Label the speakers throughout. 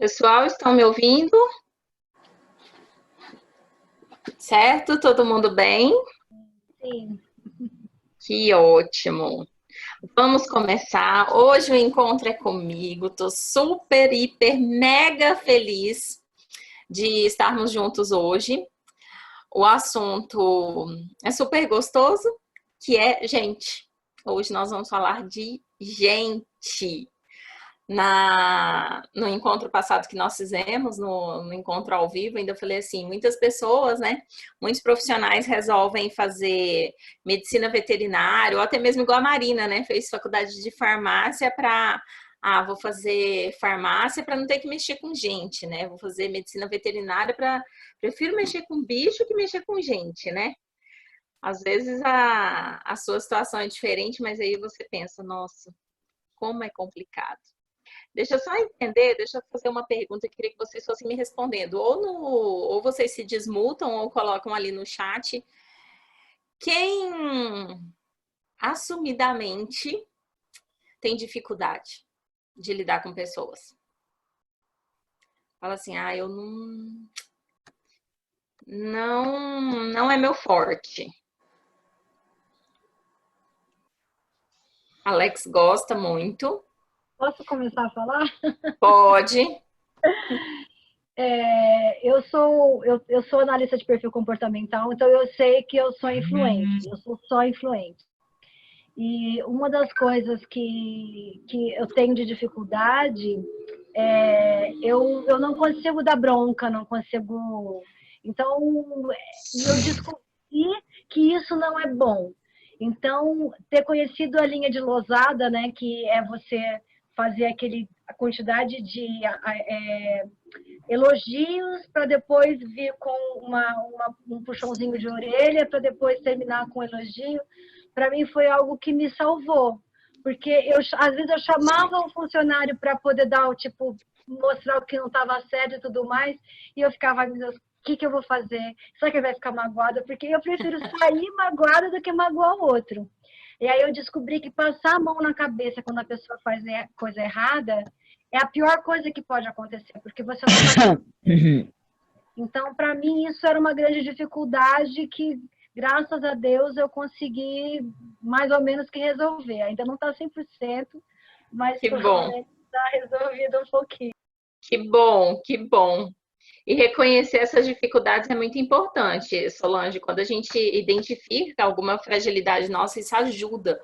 Speaker 1: Pessoal, estão me ouvindo? Certo? Todo mundo bem?
Speaker 2: Sim.
Speaker 1: Que ótimo! Vamos começar. Hoje o encontro é comigo. Tô super, hiper, mega feliz de estarmos juntos hoje. O assunto é super gostoso, que é gente. Hoje nós vamos falar de gente. No encontro passado que nós fizemos, no encontro ao vivo, ainda falei assim, muitas pessoas, né, muitos profissionais resolvem fazer medicina veterinária, ou até mesmo igual a Marina, né, fez faculdade de farmácia para, vou fazer farmácia para não ter que mexer com gente, né, vou fazer medicina veterinária para, prefiro mexer com bicho que mexer com gente, né. Às vezes a sua situação é diferente, mas aí você pensa, nossa, como é complicado. Deixa eu só entender, deixa eu fazer uma pergunta que eu queria que vocês fossem me respondendo. Ou vocês se desmutam ou colocam ali no chat. Quem assumidamente tem dificuldade de lidar com pessoas? Fala assim, eu não é meu forte. Alex gosta muito.
Speaker 2: Posso começar a falar?
Speaker 1: Pode.
Speaker 2: Eu sou analista de perfil comportamental, então eu sei que eu sou influente, eu sou só influente. E uma das coisas que eu tenho de dificuldade eu não consigo dar bronca, não consigo. Então, eu descobri que isso não é bom. Então, ter conhecido a linha de Losada, né, que é você fazer a quantidade de elogios para depois vir com um puxãozinho de orelha, para depois terminar com um elogio, para mim foi algo que me salvou. Porque às vezes eu chamava o funcionário para poder dar, tipo, mostrar o que não estava certo e tudo mais, e eu ficava, meu Deus, o que eu vou fazer? Será que ele vai ficar magoado? Porque eu prefiro sair magoada do que magoar o outro. E aí eu descobri que passar a mão na cabeça quando a pessoa faz coisa errada é a pior coisa que pode acontecer, porque você não sabe. Então, para mim, isso era uma grande dificuldade que, graças a Deus, eu consegui mais ou menos que resolver. Ainda não está 100%, mas
Speaker 1: Que bom.
Speaker 2: está resolvido um pouquinho.
Speaker 1: Que bom, que bom. E reconhecer essas dificuldades é muito importante, Solange. Quando a gente identifica alguma fragilidade nossa, isso ajuda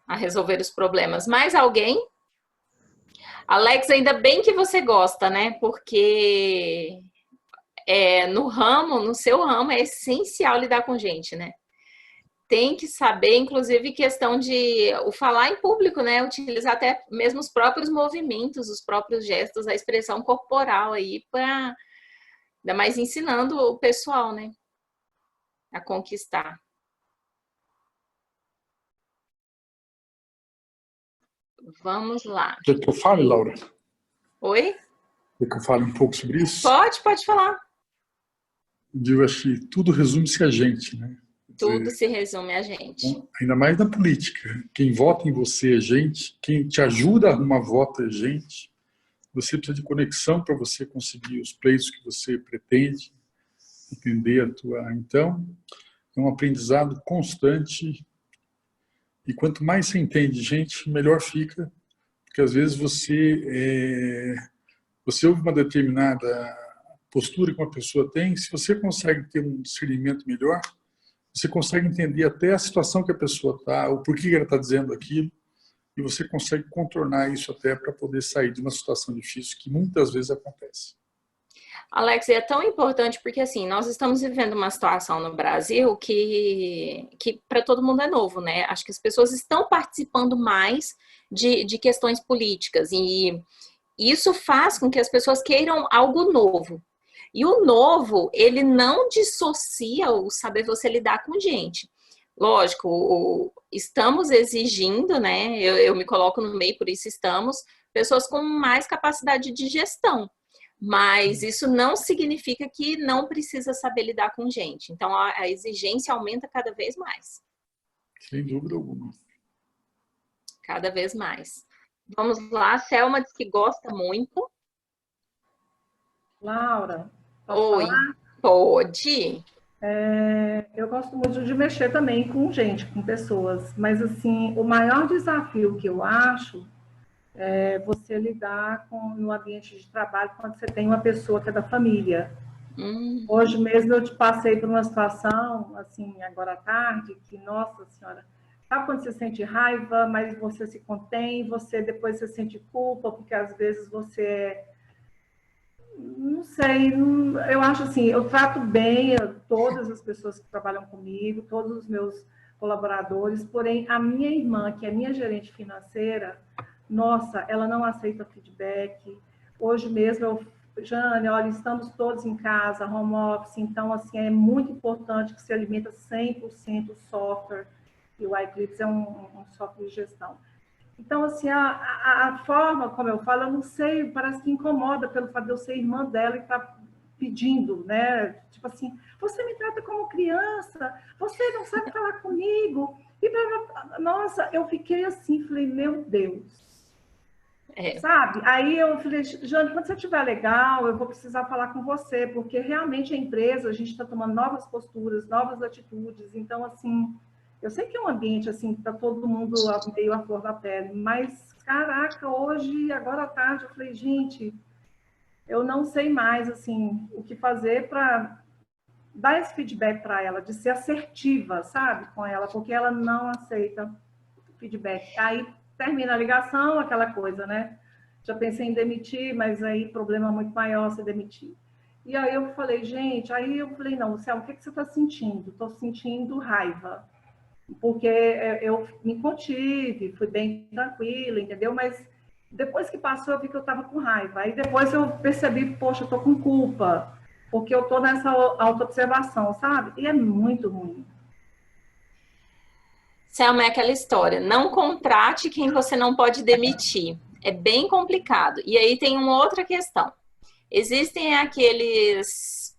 Speaker 1: a resolver os problemas. Mais alguém? Alex, ainda bem que você gosta, né? Porque no seu ramo, é essencial lidar com gente, né? Tem que saber, inclusive, questão de o falar em público, né? Utilizar até mesmo os próprios movimentos, os próprios gestos, a expressão corporal aí para ainda mais ensinando o pessoal, né? A conquistar. Vamos lá.
Speaker 3: Quer que eu fale, Laura?
Speaker 1: Oi?
Speaker 3: Quer que eu fale um pouco sobre isso?
Speaker 1: Pode falar.
Speaker 3: Eu acho que tudo resume-se a gente, né?
Speaker 1: Tudo se resume a gente.
Speaker 3: Ainda mais na política. Quem vota em você é gente, quem te ajuda a arrumar voto é gente. Você precisa de conexão para você conseguir os pleitos que você pretende, entender a tua... Então, é um aprendizado constante. E quanto mais você entende gente, melhor fica. Porque às vezes você ouve uma determinada postura que uma pessoa tem, se você consegue ter um discernimento melhor, você consegue entender até a situação que a pessoa está, o porquê ela está dizendo aquilo, e você consegue contornar isso até para poder sair de uma situação difícil que muitas vezes acontece.
Speaker 1: Alex, é tão importante porque assim, nós estamos vivendo uma situação no Brasil que para todo mundo é novo, né? Acho que as pessoas estão participando mais de questões políticas e isso faz com que as pessoas queiram algo novo. E o novo, ele não dissocia o saber você lidar com gente. Lógico, estamos exigindo, né? Eu me coloco no meio, por isso estamos, pessoas com mais capacidade de gestão. Mas isso não significa que não precisa saber lidar com gente. Então, a exigência aumenta cada vez mais.
Speaker 3: Sem dúvida alguma.
Speaker 1: Cada vez mais. Vamos lá, a Selma diz que gosta muito.
Speaker 4: Laura, posso
Speaker 1: Oi,
Speaker 4: falar?
Speaker 1: pode?
Speaker 4: Eu gosto muito de mexer também com gente, com pessoas, mas assim, o maior desafio que eu acho é você lidar no ambiente de trabalho quando você tem uma pessoa que é da família. Hoje mesmo eu te passei por uma situação, assim, agora à tarde, que, nossa senhora, sabe quando você sente raiva, mas você se contém, depois você sente culpa, porque às vezes você, não sei, eu acho assim, eu trato bem todas as pessoas que trabalham comigo, todos os meus colaboradores, porém a minha irmã, que é minha gerente financeira, nossa, ela não aceita feedback. Hoje mesmo Jane, olha, estamos todos em casa, home office, então, assim, é muito importante que se alimenta 100% o software, e o iClips é um software de gestão. Então, assim, a forma como eu falo, eu não sei, parece que incomoda pelo fato de eu ser irmã dela e estar pedindo, né? Tipo assim, você me trata como criança, você não sabe falar comigo. E, nossa, eu fiquei assim, falei, meu Deus. Sabe? Aí eu falei, Jane, quando você estiver legal, eu vou precisar falar com você, porque realmente a empresa, a gente está tomando novas posturas, novas atitudes. Então, assim, eu sei que é um ambiente assim, que está todo mundo meio à flor da pele, mas, caraca, hoje, agora à tarde, eu falei, gente, eu não sei mais, assim, o que fazer para dar esse feedback para ela, de ser assertiva, sabe, com ela, porque ela não aceita feedback. Aí termina a ligação, aquela coisa, né? Já pensei em demitir, mas aí problema muito maior se demitir. E aí eu falei, gente, aí eu falei, não, Luciano, o que você está sentindo? Estou sentindo raiva, porque eu me contive, fui bem tranquila, entendeu? Mas depois que passou, eu vi que eu estava com raiva. Aí depois eu percebi, poxa, eu estou com culpa, porque eu estou nessa autoobservação, sabe? E é muito ruim.
Speaker 1: Selma, é aquela história, não contrate quem você não pode demitir. É bem complicado. E aí tem uma outra questão. Existem aqueles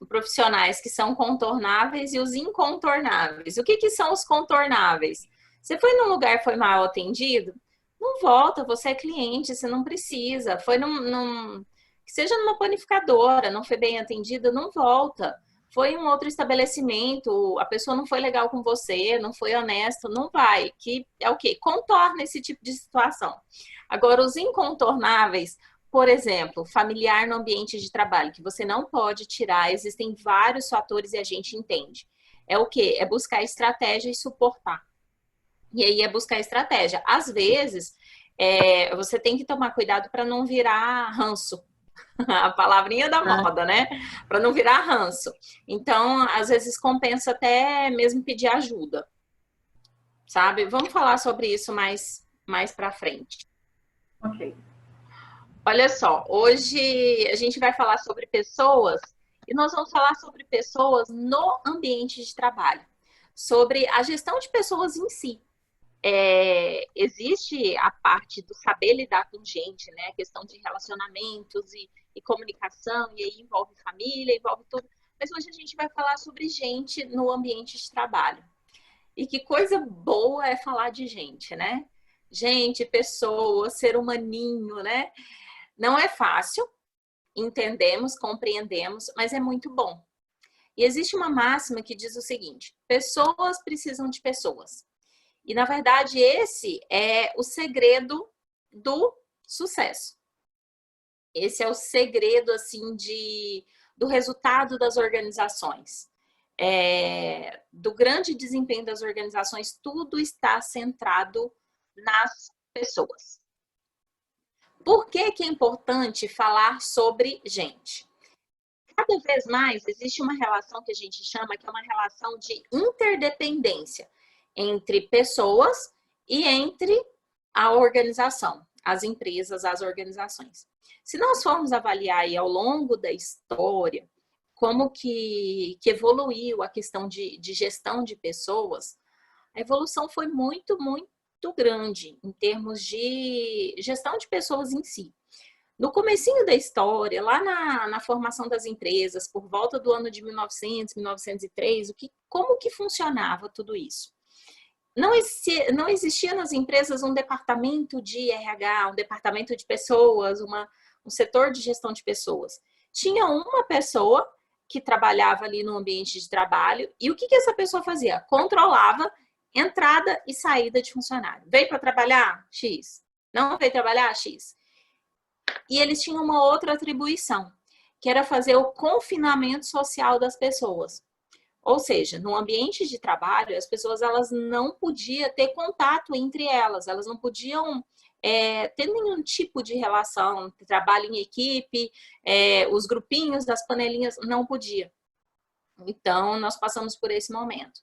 Speaker 1: profissionais que são contornáveis e os incontornáveis. O que são os contornáveis? Você foi num lugar, foi mal atendido? Não volta, você é cliente, você não precisa. Foi que seja numa panificadora, não foi bem atendido, não volta. Foi um outro estabelecimento, a pessoa não foi legal com você, não foi honesto, não vai. Que é o quê? Contorna esse tipo de situação. Agora, os incontornáveis, por exemplo, familiar no ambiente de trabalho, que você não pode tirar, existem vários fatores e a gente entende. É o quê? É buscar estratégia e suportar. E aí é buscar estratégia. Às vezes, você tem que tomar cuidado para não virar ranço. A palavrinha da moda, né? Para não virar ranço. Então, às vezes compensa até mesmo pedir ajuda. Sabe? Vamos falar sobre isso mais para frente.
Speaker 4: Ok.
Speaker 1: Olha só, hoje a gente vai falar sobre pessoas e nós vamos falar sobre pessoas no ambiente de trabalho, sobre a gestão de pessoas em si. Existe a parte do saber lidar com gente, né? A questão de relacionamentos e comunicação, e aí envolve família, envolve tudo. Mas hoje a gente vai falar sobre gente no ambiente de trabalho. E que coisa boa é falar de gente, né? Gente, pessoa, ser humaninho, né? Não é fácil, entendemos, compreendemos, mas é muito bom. E existe uma máxima que diz o seguinte: pessoas precisam de pessoas. E, na verdade, esse é o segredo do sucesso. Esse é o segredo, assim, do resultado das organizações. Do grande desempenho das organizações, tudo está centrado nas pessoas. Por que é importante falar sobre gente? Cada vez mais existe uma relação que a gente chama que é uma relação de interdependência entre pessoas e entre a organização, as empresas, as organizações. Se nós formos avaliar aí ao longo da história como que evoluiu a questão de gestão de pessoas, a evolução foi muito, muito grande em termos de gestão de pessoas em si. No comecinho da história, lá na formação das empresas, por volta do ano de 1900, 1903, como que funcionava tudo isso? Não existia nas empresas um departamento de RH, um departamento de pessoas, um setor de gestão de pessoas. tinha uma pessoa que trabalhava ali no ambiente de trabalho, e o que essa pessoa fazia? Controlava entrada e saída de funcionário. Veio para trabalhar? X. Não veio trabalhar? X. E eles tinham uma outra atribuição, que era fazer o confinamento social das pessoas. Ou seja, no ambiente de trabalho, as pessoas elas não podiam ter contato entre elas não podiam ter nenhum tipo de relação, trabalho em equipe, os grupinhos das panelinhas, não podia. Então, nós passamos por esse momento.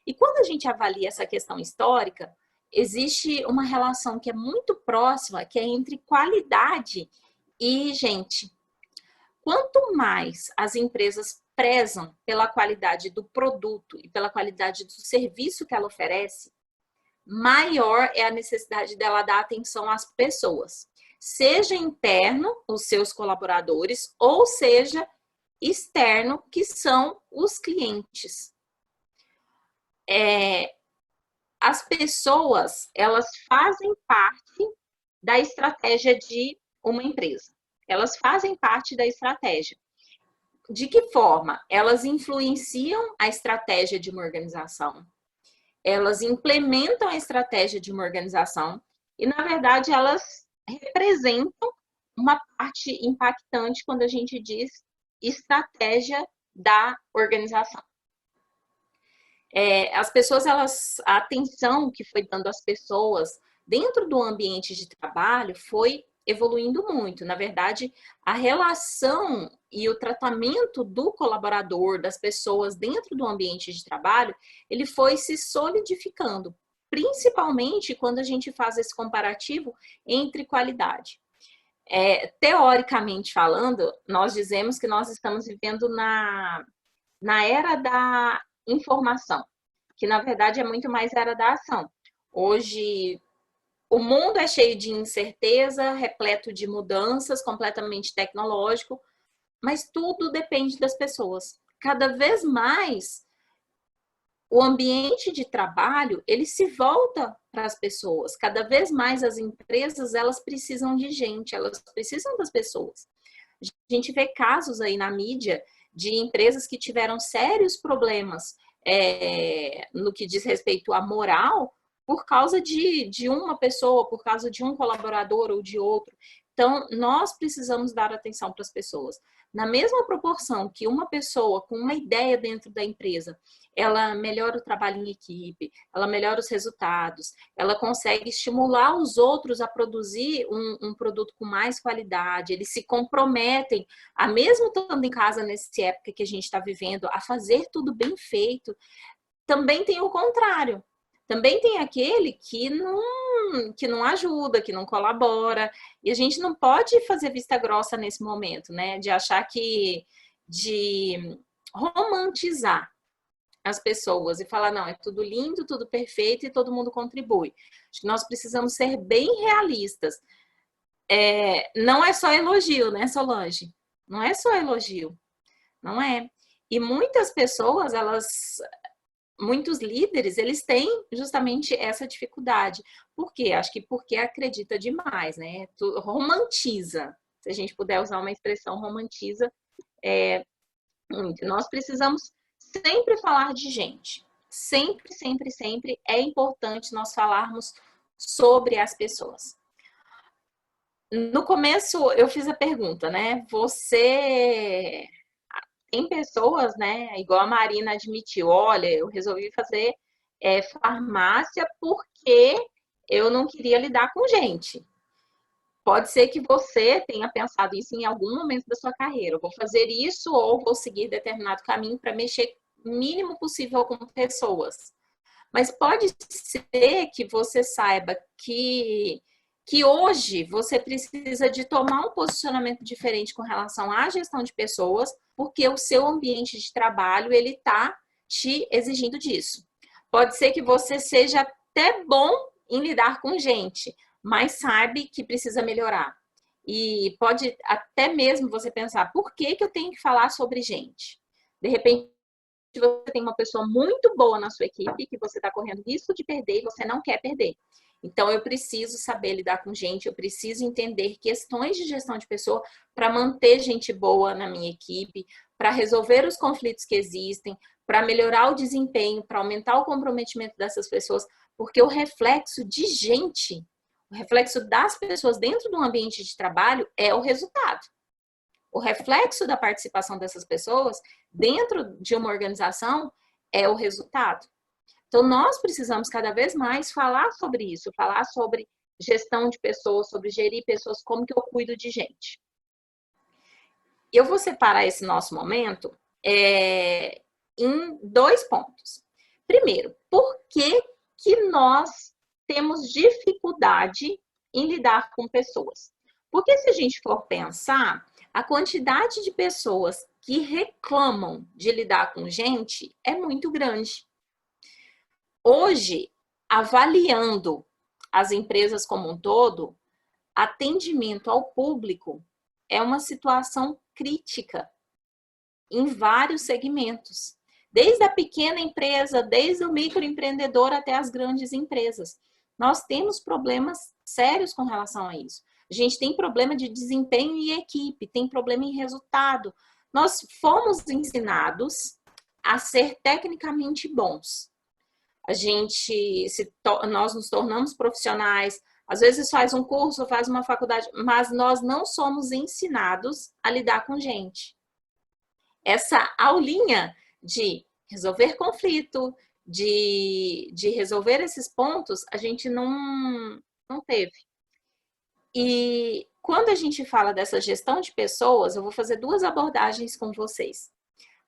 Speaker 1: E quando a gente avalia essa questão histórica, existe uma relação que é muito próxima, que é entre qualidade e gente. Quanto mais as empresas prezam pela qualidade do produto e pela qualidade do serviço que ela oferece, maior é a necessidade dela dar atenção às pessoas. Seja interno, os seus colaboradores, ou seja externo, que são os clientes. As pessoas, elas fazem parte da estratégia de uma empresa. Elas fazem parte da estratégia. De que forma? Elas influenciam a estratégia de uma organização. Elas implementam a estratégia de uma organização e, na verdade, elas representam uma parte impactante quando a gente diz estratégia da organização. As pessoas, a atenção que foi dando às pessoas dentro do ambiente de trabalho foi evoluindo muito. Na verdade, a relação e o tratamento do colaborador, das pessoas dentro do ambiente de trabalho, ele foi se solidificando, principalmente quando a gente faz esse comparativo entre qualidade. Teoricamente falando, nós dizemos que nós estamos vivendo na era da informação, que na verdade é muito mais era da ação. Hoje, o mundo é cheio de incerteza, repleto de mudanças, completamente tecnológico, mas tudo depende das pessoas. Cada vez mais, o ambiente de trabalho, ele se volta para as pessoas. Cada vez mais as empresas, elas precisam de gente, elas precisam das pessoas. A gente vê casos aí na mídia de empresas que tiveram sérios problemas no que diz respeito à moral, por causa de uma pessoa, por causa de um colaborador ou de outro. Então, nós precisamos dar atenção para as pessoas. Na mesma proporção que uma pessoa com uma ideia dentro da empresa, ela melhora o trabalho em equipe, ela melhora os resultados, ela consegue estimular os outros a produzir um produto com mais qualidade, eles se comprometem, a mesmo estando em casa nessa época que a gente está vivendo, a fazer tudo bem feito. Também tem o contrário. Também tem aquele que não ajuda, que não colabora. E a gente não pode fazer vista grossa nesse momento, né? De achar de romantizar as pessoas e falar, não, é tudo lindo, tudo perfeito e todo mundo contribui. Acho que nós precisamos ser bem realistas. Não é só elogio, né, Solange? Não é só elogio. Não é. E muitas pessoas, muitos líderes, eles têm justamente essa dificuldade. Por quê? Acho que porque acredita demais, né? Romantiza. Se a gente puder usar uma expressão, romantiza muito. Nós precisamos sempre falar de gente. Sempre, sempre, sempre é importante nós falarmos sobre as pessoas. No começo, eu fiz a pergunta, né? Tem pessoas, né, igual a Marina admitiu, olha, eu resolvi fazer farmácia porque eu não queria lidar com gente. Pode ser que você tenha pensado isso em algum momento da sua carreira. Eu vou fazer isso ou vou seguir determinado caminho para mexer o mínimo possível com pessoas. Mas pode ser que você saiba que hoje você precisa de tomar um posicionamento diferente com relação à gestão de pessoas, porque o seu ambiente de trabalho, ele está te exigindo disso. Pode ser que você seja até bom em lidar com gente, mas sabe que precisa melhorar. E pode até mesmo você pensar, por que eu tenho que falar sobre gente? De repente, você tem uma pessoa muito boa na sua equipe, que você está correndo risco de perder e você não quer perder. Então, eu preciso saber lidar com gente, eu preciso entender questões de gestão de pessoa para manter gente boa na minha equipe, para resolver os conflitos que existem, para melhorar o desempenho, para aumentar o comprometimento dessas pessoas, porque o reflexo de gente, o reflexo das pessoas dentro de um ambiente de trabalho é o resultado. O reflexo da participação dessas pessoas dentro de uma organização é o resultado. Então, nós precisamos cada vez mais falar sobre isso, falar sobre gestão de pessoas, sobre gerir pessoas, como que eu cuido de gente. Eu vou separar esse nosso momento em 2 pontos. Primeiro, por que nós temos dificuldade em lidar com pessoas? Porque se a gente for pensar, a quantidade de pessoas que reclamam de lidar com gente é muito grande. Hoje, avaliando as empresas como um todo, atendimento ao público é uma situação crítica em vários segmentos. Desde a pequena empresa, desde o microempreendedor até as grandes empresas. Nós temos problemas sérios com relação a isso. A gente tem problema de desempenho em equipe, tem problema em resultado. Nós fomos ensinados a ser tecnicamente bons. Nós nos tornamos profissionais, às vezes faz um curso, faz uma faculdade, mas nós não somos ensinados a lidar com gente. Essa aulinha de resolver conflito, de resolver esses pontos, a gente não teve. E quando a gente fala dessa gestão de pessoas, eu vou fazer 2 abordagens com vocês.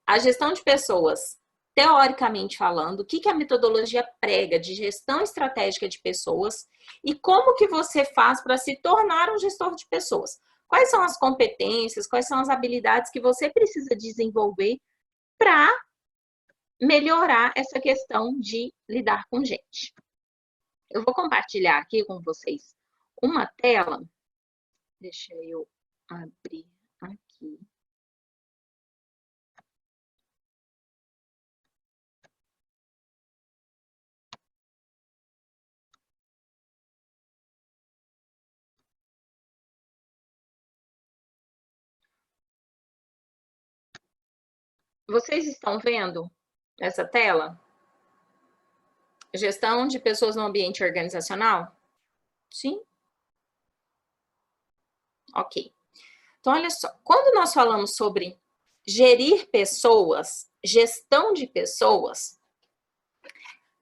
Speaker 1: A gestão de pessoas, teoricamente falando, o que a metodologia prega de gestão estratégica de pessoas e como que você faz para se tornar um gestor de pessoas. Quais são as competências, quais são as habilidades que você precisa desenvolver para melhorar essa questão de lidar com gente. Eu vou compartilhar aqui com vocês uma tela. Deixa eu abrir aqui. Vocês estão vendo essa tela? Gestão de pessoas no ambiente organizacional? Sim? Ok. Então, olha só. Quando nós falamos sobre gerir pessoas, gestão de pessoas,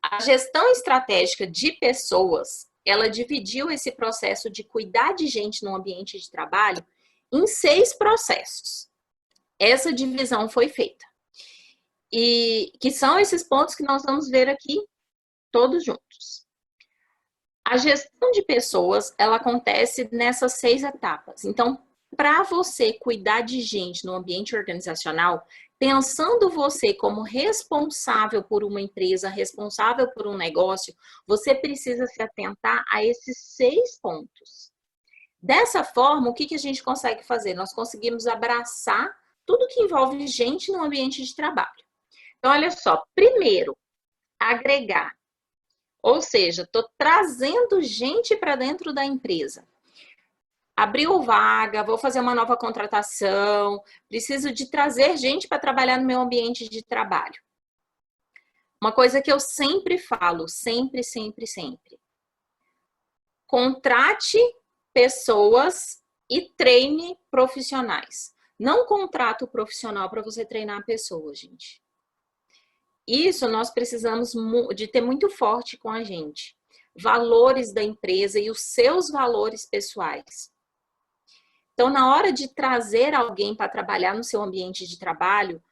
Speaker 1: a gestão estratégica de pessoas, ela dividiu esse processo de cuidar de gente no ambiente de trabalho em 6 processos. Essa divisão foi feita. E que são esses pontos que nós vamos ver aqui todos juntos. A gestão de pessoas, ela acontece nessas 6 etapas. Então, para você cuidar de gente no ambiente organizacional, pensando você como responsável por uma empresa, responsável por um negócio, você precisa se atentar a esses 6 pontos. Dessa forma, o que a gente consegue fazer? Nós conseguimos abraçar tudo que envolve gente no ambiente de trabalho. Então, olha só, primeiro, agregar. Ou seja, estou trazendo gente para dentro da empresa. Abriu vaga, vou fazer uma nova contratação, preciso de trazer gente para trabalhar no meu ambiente de trabalho. Uma coisa que eu sempre falo, sempre. Contrate pessoas e treine profissionais. Não contrata o profissional para você treinar a pessoa, gente. Isso nós precisamos de ter muito forte com a gente. Valores da empresa e os seus valores pessoais. Então, na hora de trazer alguém para trabalhar no seu ambiente de trabalho,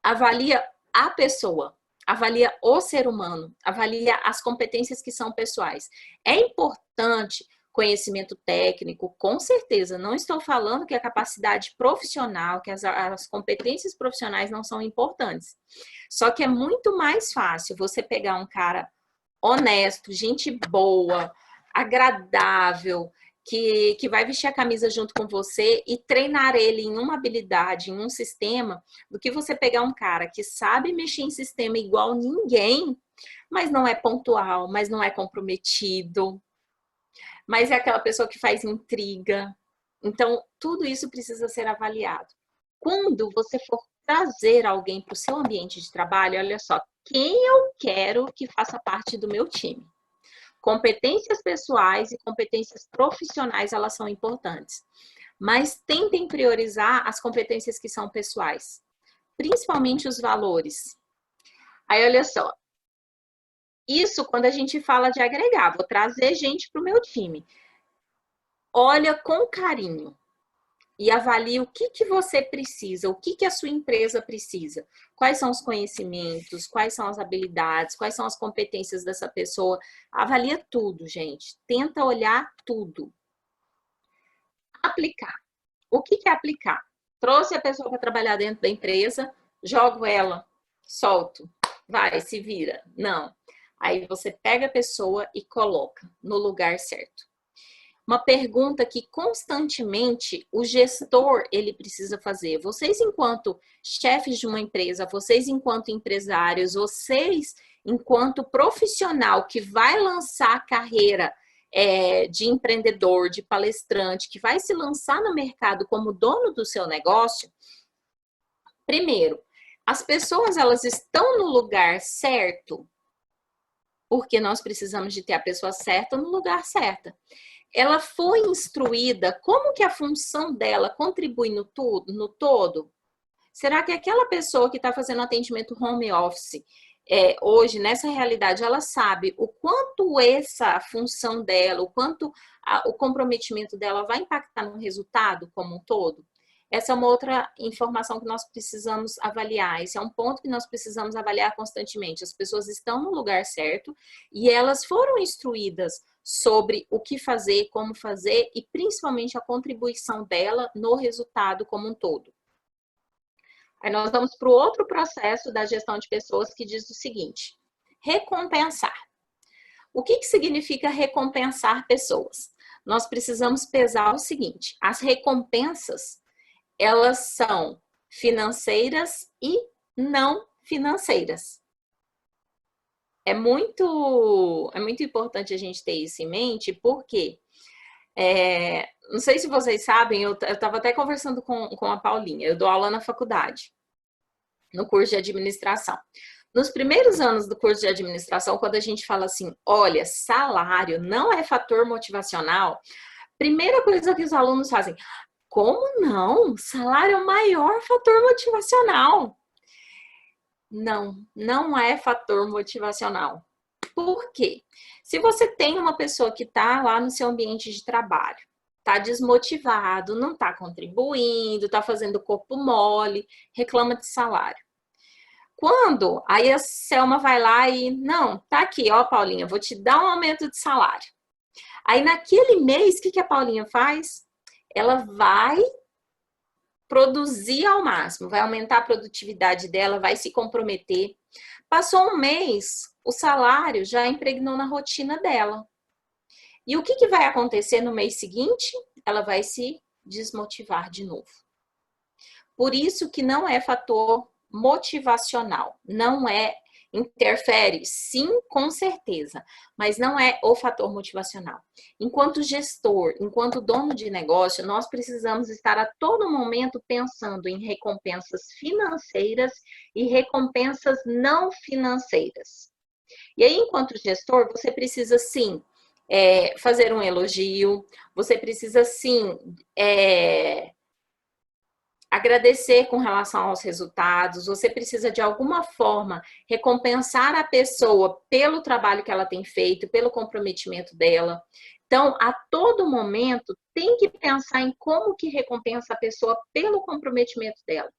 Speaker 1: avalia a pessoa, avalia o ser humano, avalia as competências que são pessoais. É importante conhecimento técnico, com certeza. Não estou falando que a capacidade profissional, que as competências profissionais não são importantes. Só que é muito mais fácil você pegar um cara honesto, gente boa, agradável, que vai vestir a camisa junto com você e treinar ele em uma habilidade, em um sistema, do que você pegar um cara que sabe mexer em sistema igual ninguém, mas não é pontual, mas não é comprometido, mas é aquela pessoa que faz intriga. Então, tudo isso precisa ser avaliado. Quando você for trazer alguém para o seu ambiente de trabalho, olha só, quem eu quero que faça parte do meu time? Competências pessoais e competências profissionais, elas são importantes. Mas tentem priorizar as competências que são pessoais, principalmente os valores. Aí, olha só, isso quando a gente fala de agregar, vou trazer gente para o meu time. Olha com carinho e avalie o que você precisa, o que a sua empresa precisa. Quais são os conhecimentos, quais são as habilidades, quais são as competências dessa pessoa. Avalia tudo, gente. Tenta olhar tudo. Aplicar. O que é aplicar? Trouxe a pessoa para trabalhar dentro da empresa, jogo ela, solto, vai, se vira. Não. Aí você pega a pessoa e coloca no lugar certo. Uma pergunta que constantemente o gestor ele precisa fazer. Vocês, enquanto chefes de uma empresa, vocês, enquanto empresários, vocês, enquanto profissional que vai lançar a carreira de empreendedor, de palestrante, que vai se lançar no mercado como dono do seu negócio, primeiro, as pessoas elas estão no lugar certo, porque nós precisamos de ter a pessoa certa no lugar certo. Ela foi instruída como que a função dela contribui no todo? Será que aquela pessoa que está fazendo atendimento home office, hoje, nessa realidade, ela sabe o quanto essa função dela, o quanto o comprometimento dela vai impactar no resultado como um todo? Essa é uma outra informação que nós precisamos avaliar. Esse é um ponto que nós precisamos avaliar constantemente. As pessoas estão no lugar certo e elas foram instruídas sobre o que fazer, como fazer e principalmente a contribuição dela no resultado como um todo. Aí nós vamos para o outro processo da gestão de pessoas que diz o seguinte: recompensar. O que significa recompensar pessoas? Nós precisamos pesar o seguinte: as recompensas elas são financeiras e não financeiras. É muito importante a gente ter isso em mente, porque não sei se vocês sabem, eu estava até conversando com a Paulinha, eu dou aula na faculdade, no curso de administração. Nos primeiros anos do curso de administração, quando a gente fala assim, olha, salário não é fator motivacional, primeira coisa que os alunos fazem, como não? Salário é o maior fator motivacional. Não é fator motivacional. Por quê? Se você tem uma pessoa que está lá no seu ambiente de trabalho, está desmotivado, não está contribuindo, está fazendo corpo mole, reclama de salário. Quando aí a Selma vai lá e, não, tá aqui, ó, Paulinha, vou te dar um aumento de salário. Aí naquele mês, o que a Paulinha faz? Ela vai produzir ao máximo, vai aumentar a produtividade dela, vai se comprometer. Passou um mês, o salário já impregnou na rotina dela. E o que vai acontecer no mês seguinte? Ela vai se desmotivar de novo. Por isso que não é fator motivacional, não interfere, sim, com certeza, mas não é o fator motivacional. Enquanto gestor, enquanto dono de negócio, nós precisamos estar a todo momento pensando em recompensas financeiras e recompensas não financeiras. E aí, enquanto gestor, você precisa sim fazer um elogio, você precisa sim agradecer com relação aos resultados, você precisa de alguma forma recompensar a pessoa pelo trabalho que ela tem feito, pelo comprometimento dela. Então, a todo momento, tem que pensar em como que recompensa a pessoa pelo comprometimento dela.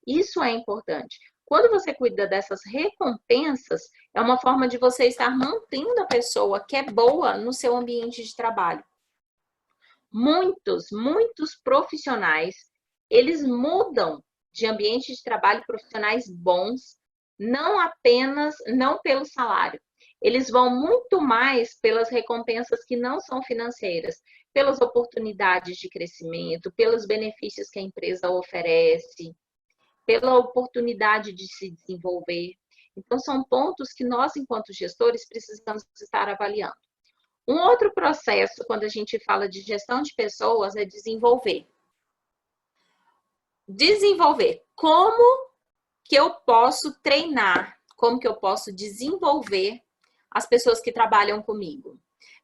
Speaker 1: Isso é importante. Quando você cuida dessas recompensas, é uma forma de você estar mantendo a pessoa que é boa no seu ambiente de trabalho. Muitos profissionais eles mudam de ambiente de trabalho profissionais bons, não pelo salário. Eles vão muito mais pelas recompensas que não são financeiras, pelas oportunidades de crescimento, pelos benefícios que a empresa oferece, pela oportunidade de se desenvolver. Então, são pontos que nós, enquanto gestores, precisamos estar avaliando. Um outro processo, quando a gente fala de gestão de pessoas, é desenvolver. Desenvolver. Como que eu posso treinar? Como que eu posso desenvolver as pessoas que trabalham comigo?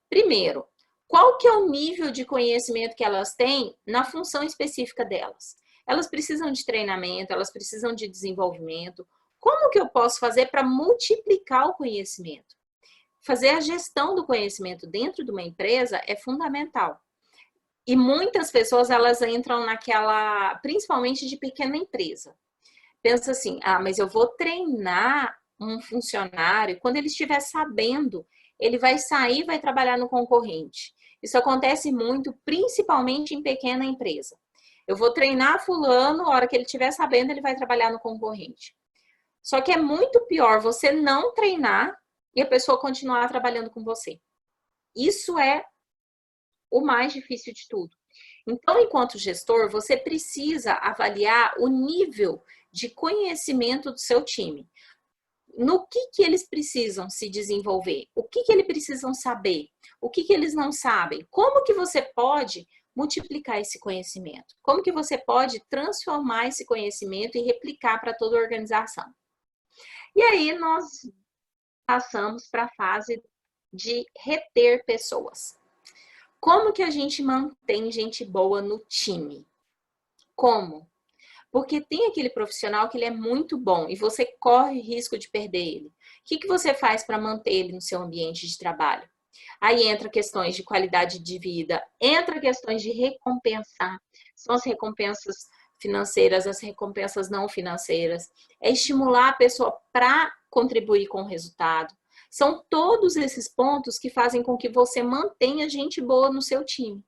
Speaker 1: Primeiro, qual que é o nível de conhecimento que elas têm na função específica delas? Elas precisam de treinamento, elas precisam de desenvolvimento. Como que eu posso fazer para multiplicar o conhecimento? Fazer a gestão do conhecimento dentro de uma empresa é fundamental. E muitas pessoas, elas entram naquela, principalmente de pequena empresa. Pensa assim, mas eu vou treinar um funcionário, quando ele estiver sabendo, ele vai sair e vai trabalhar no concorrente. Isso acontece muito, principalmente em pequena empresa. Eu vou treinar fulano, a hora que ele estiver sabendo, ele vai trabalhar no concorrente. Só que é muito pior você não treinar e a pessoa continuar trabalhando com você. Isso é o mais difícil de tudo. Então, enquanto gestor, você precisa avaliar o nível de conhecimento do seu time. No que eles precisam se desenvolver? O que eles precisam saber? O que eles não sabem? Como que você pode multiplicar esse conhecimento? Como que você pode transformar esse conhecimento e replicar para toda a organização? E aí nós passamos para a fase de reter pessoas. Como que a gente mantém gente boa no time? Como? Porque tem aquele profissional que ele é muito bom e você corre risco de perder ele. O que você faz para manter ele no seu ambiente de trabalho? Aí entra questões de qualidade de vida, entra questões de recompensar. São as recompensas financeiras, as recompensas não financeiras. É estimular a pessoa para contribuir com o resultado. São todos esses pontos que fazem com que você mantenha gente boa no seu time.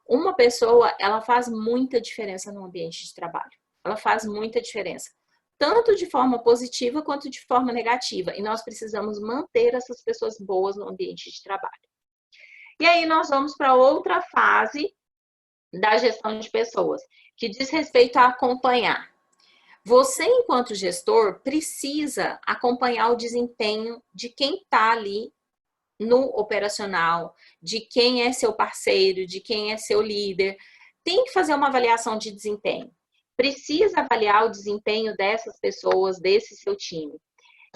Speaker 1: Uma pessoa, ela faz muita diferença no ambiente de trabalho. Ela faz muita diferença, tanto de forma positiva quanto de forma negativa. E nós precisamos manter essas pessoas boas no ambiente de trabalho. E aí nós vamos para outra fase da gestão de pessoas, que diz respeito a acompanhar. Você, enquanto gestor, precisa acompanhar o desempenho de quem está ali no operacional, de quem é seu parceiro, de quem é seu líder. Tem que fazer uma avaliação de desempenho. Precisa avaliar o desempenho dessas pessoas, desse seu time.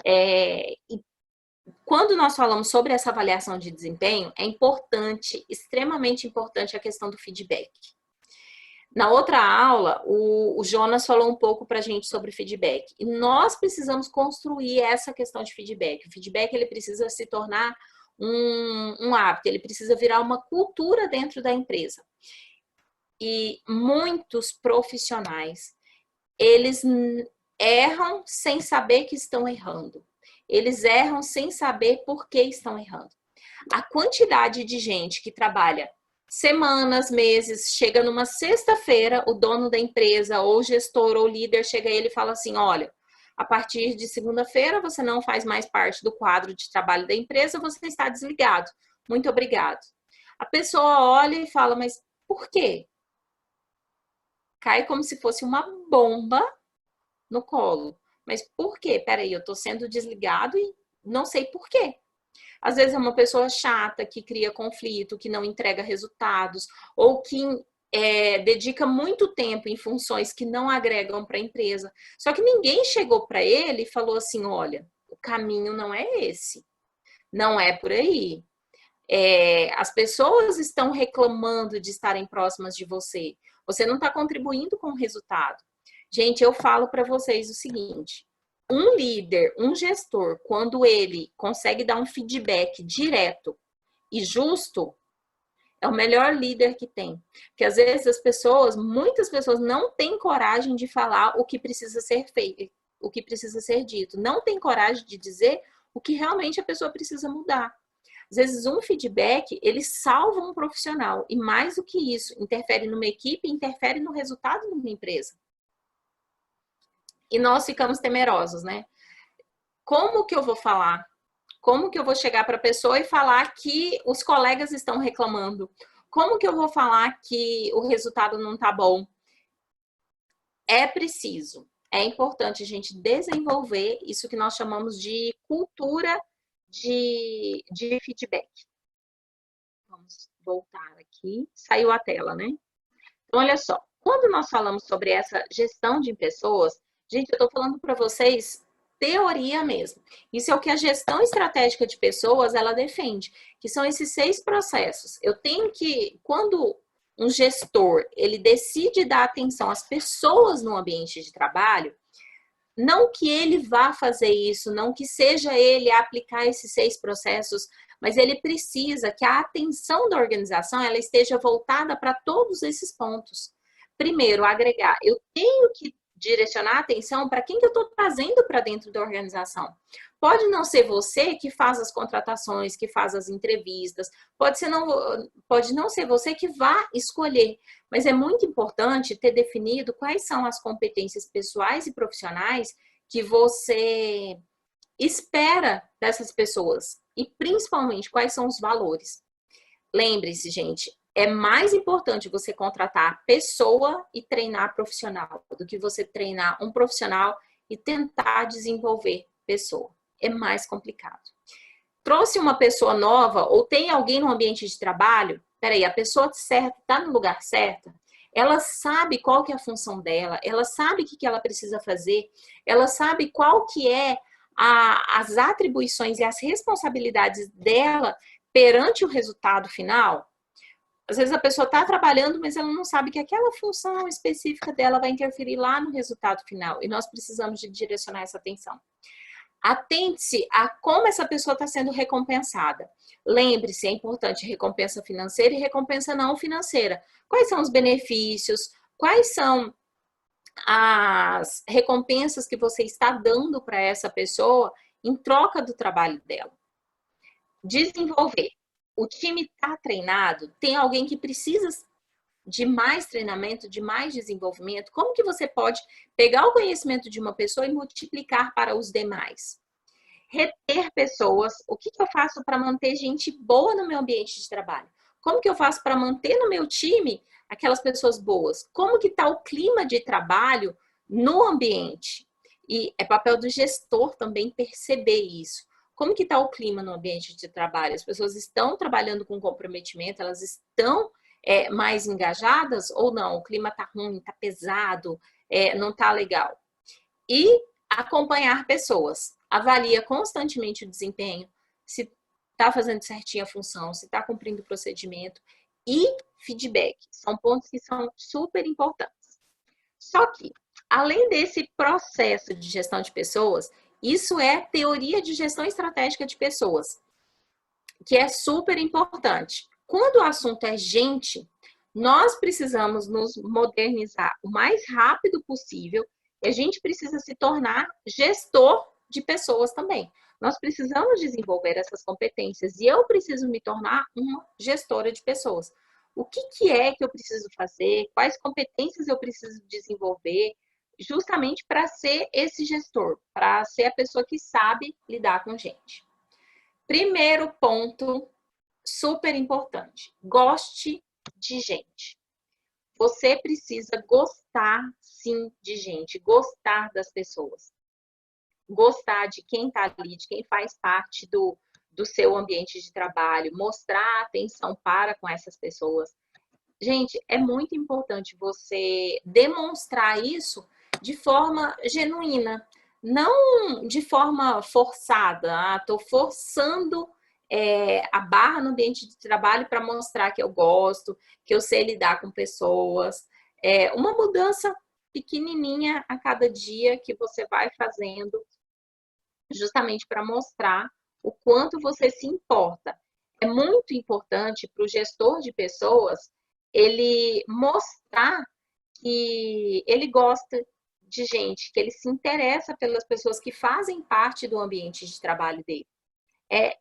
Speaker 1: E quando nós falamos sobre essa avaliação de desempenho, é importante, extremamente importante, a questão do feedback. Na outra aula, o Jonas falou um pouco para a gente sobre feedback. E nós precisamos construir essa questão de feedback. O feedback, ele precisa se tornar um hábito, ele precisa virar uma cultura dentro da empresa. E muitos profissionais, eles erram sem saber que estão errando. Eles erram sem saber por que estão errando. A quantidade de gente que trabalha semanas, meses, chega numa sexta-feira, o dono da empresa, ou gestor, ou líder, chega a ele e fala assim, olha, a partir de segunda-feira você não faz mais parte do quadro de trabalho da empresa, você está desligado. Muito obrigado. A pessoa olha e fala, mas por quê? Cai como se fosse uma bomba no colo. Mas por quê? Peraí, eu tô sendo desligado e não sei por quê. Às vezes é uma pessoa chata, que cria conflito, que não entrega resultados, ou que dedica muito tempo em funções que não agregam para a empresa. Só que ninguém chegou para ele e falou assim, olha, o caminho não é esse. Não é por aí. As pessoas estão reclamando de estarem próximas de você. Você não está contribuindo com o resultado. Gente, eu falo para vocês o seguinte, um líder, um gestor, quando ele consegue dar um feedback direto e justo, é o melhor líder que tem. Porque às vezes as pessoas, muitas pessoas não têm coragem de falar o que precisa ser feito, o que precisa ser dito. Não tem coragem de dizer o que realmente a pessoa precisa mudar. Às vezes um feedback, ele salva um profissional. E mais do que isso, interfere numa equipe, interfere no resultado de uma empresa. E nós ficamos temerosos, né? Como que eu vou falar? Como que eu vou chegar para a pessoa e falar que os colegas estão reclamando? Como que eu vou falar que o resultado não está bom? É preciso, é importante a gente desenvolver isso que nós chamamos de cultura de feedback. Vamos voltar aqui. Saiu a tela, né? Então, olha só. Quando nós falamos sobre essa gestão de pessoas, gente, eu estou falando para vocês teoria mesmo. Isso é o que a gestão estratégica de pessoas, ela defende, que são esses 6 processos. Eu tenho que, quando um gestor, ele decide dar atenção às pessoas no ambiente de trabalho, não que ele vá fazer isso, não que seja ele aplicar esses 6 processos, mas ele precisa que a atenção da organização ela esteja voltada para todos esses pontos. Primeiro, agregar. Eu tenho que direcionar a atenção para quem que eu estou trazendo para dentro da organização. Pode não ser você que faz as contratações, que faz as entrevistas, pode não ser você que vá escolher, mas é muito importante ter definido quais são as competências pessoais e profissionais que você espera dessas pessoas e principalmente quais são os valores. Lembre-se, gente, é mais importante você contratar pessoa e treinar profissional do que você treinar um profissional e tentar desenvolver pessoa. É mais complicado. Trouxe uma pessoa nova ou tem alguém no ambiente de trabalho, peraí, a pessoa certa está no lugar certo, ela sabe qual que é a função dela, ela sabe o que ela precisa fazer, ela sabe qual que é as atribuições e as responsabilidades dela perante o resultado final. Às vezes a pessoa está trabalhando, mas ela não sabe que aquela função específica dela vai interferir lá no resultado final. E nós precisamos de direcionar essa atenção. Atente-se a como essa pessoa está sendo recompensada. Lembre-se, é importante recompensa financeira e recompensa não financeira. Quais são os benefícios? Quais são as recompensas que você está dando para essa pessoa em troca do trabalho dela? Desenvolver. O time está treinado? Tem alguém que precisa de mais treinamento, de mais desenvolvimento? Como que você pode pegar o conhecimento de uma pessoa e multiplicar para os demais? Reter pessoas. O que eu faço para manter gente boa no meu ambiente de trabalho? Como que eu faço para manter no meu time aquelas pessoas boas? Como que está o clima de trabalho no ambiente? E é papel do gestor também perceber isso. Como que está o clima no ambiente de trabalho? As pessoas estão trabalhando com comprometimento? Elas estão mais engajadas ou não? O clima está ruim, está pesado, não está legal. E acompanhar pessoas. Avalia constantemente o desempenho, se está fazendo certinho a função, se está cumprindo o procedimento. E feedback. São pontos que são super importantes. Só que, além desse processo de gestão de pessoas, isso é teoria de gestão estratégica de pessoas, que é super importante. Quando o assunto é gente, nós precisamos nos modernizar o mais rápido possível e a gente precisa se tornar gestor de pessoas também. Nós precisamos desenvolver essas competências e eu preciso me tornar uma gestora de pessoas. O que é que eu preciso fazer? Quais competências eu preciso desenvolver? Justamente para ser esse gestor, para ser a pessoa que sabe lidar com gente. Primeiro ponto, super importante, goste de gente. Você precisa gostar, sim, de gente, gostar das pessoas. Gostar de quem está ali, de quem faz parte do seu ambiente de trabalho, mostrar atenção para com essas pessoas. Gente, é muito importante você demonstrar isso de forma genuína, não de forma forçada. Estou forçando a barra no ambiente de trabalho para mostrar que eu gosto, que eu sei lidar com pessoas. Uma mudança pequenininha a cada dia que você vai fazendo, justamente para mostrar o quanto você se importa. É muito importante para o gestor de pessoas ele mostrar que ele gosta de gente, que ele se interessa pelas pessoas que fazem parte do ambiente de trabalho dele. É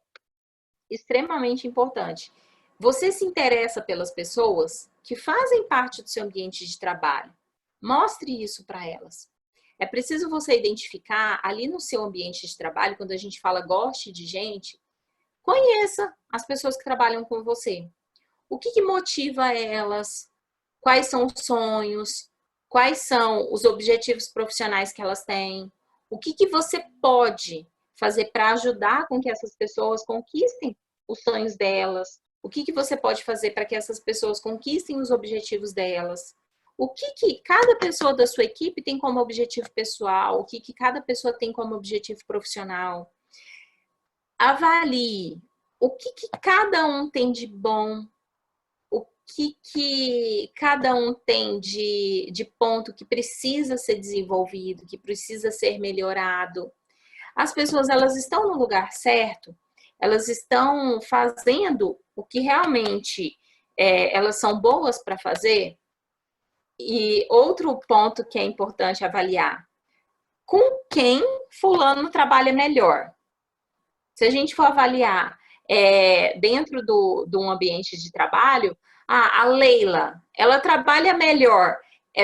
Speaker 1: extremamente importante. Você se interessa pelas pessoas que fazem parte do seu ambiente de trabalho. Mostre isso para elas. É preciso você identificar ali no seu ambiente de trabalho, quando a gente fala goste de gente, conheça as pessoas que trabalham com você. O que motiva elas? Quais são os sonhos? Quais são os objetivos profissionais que elas têm? O que você pode fazer para ajudar com que essas pessoas conquistem os sonhos delas, O que você pode fazer para que essas pessoas conquistem os objetivos delas? O que cada pessoa da sua equipe tem como objetivo pessoal? O que cada pessoa tem como objetivo profissional? Avalie o que cada um tem de bom, o que cada um tem de ponto que precisa ser desenvolvido, que precisa ser melhorado. As pessoas, elas estão no lugar certo? Elas estão fazendo o que realmente elas são boas para fazer? E outro ponto que é importante avaliar: com quem fulano trabalha melhor? Se a gente for avaliar dentro de um ambiente de trabalho, a Leila, ela trabalha melhor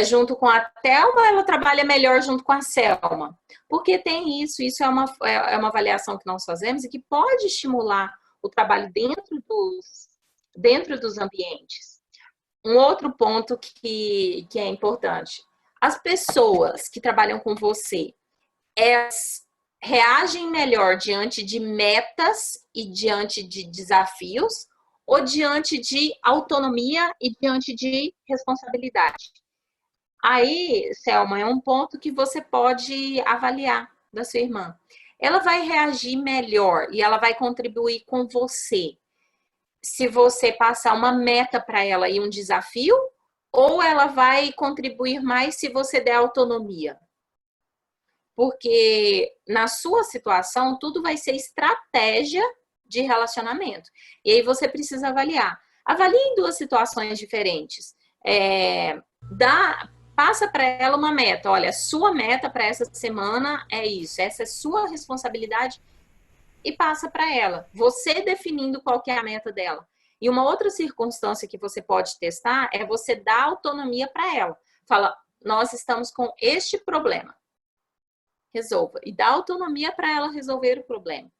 Speaker 1: junto com a Thelma, ela trabalha melhor junto com a Selma? Porque tem isso é uma avaliação que nós fazemos e que pode estimular o trabalho dentro dos ambientes. Um outro ponto que é importante: as pessoas que trabalham com você, elas reagem melhor diante de metas e diante de desafios, ou diante de autonomia e diante de responsabilidade? Aí, Selma, é um ponto que você pode avaliar da sua irmã. Ela vai reagir melhor e ela vai contribuir com você se você passar uma meta para ela e um desafio, ou ela vai contribuir mais se você der autonomia? Porque na sua situação, tudo vai ser estratégia de relacionamento. E aí você precisa avaliar. Avalie em duas situações diferentes. Passa para ela uma meta. Olha, sua meta para essa semana é isso. Essa é sua responsabilidade. E passa para ela. Você definindo qual que é a meta dela. E uma outra circunstância que você pode testar é você dar autonomia para ela. Fala, nós estamos com este problema. Resolva. E dá autonomia para ela resolver o problema.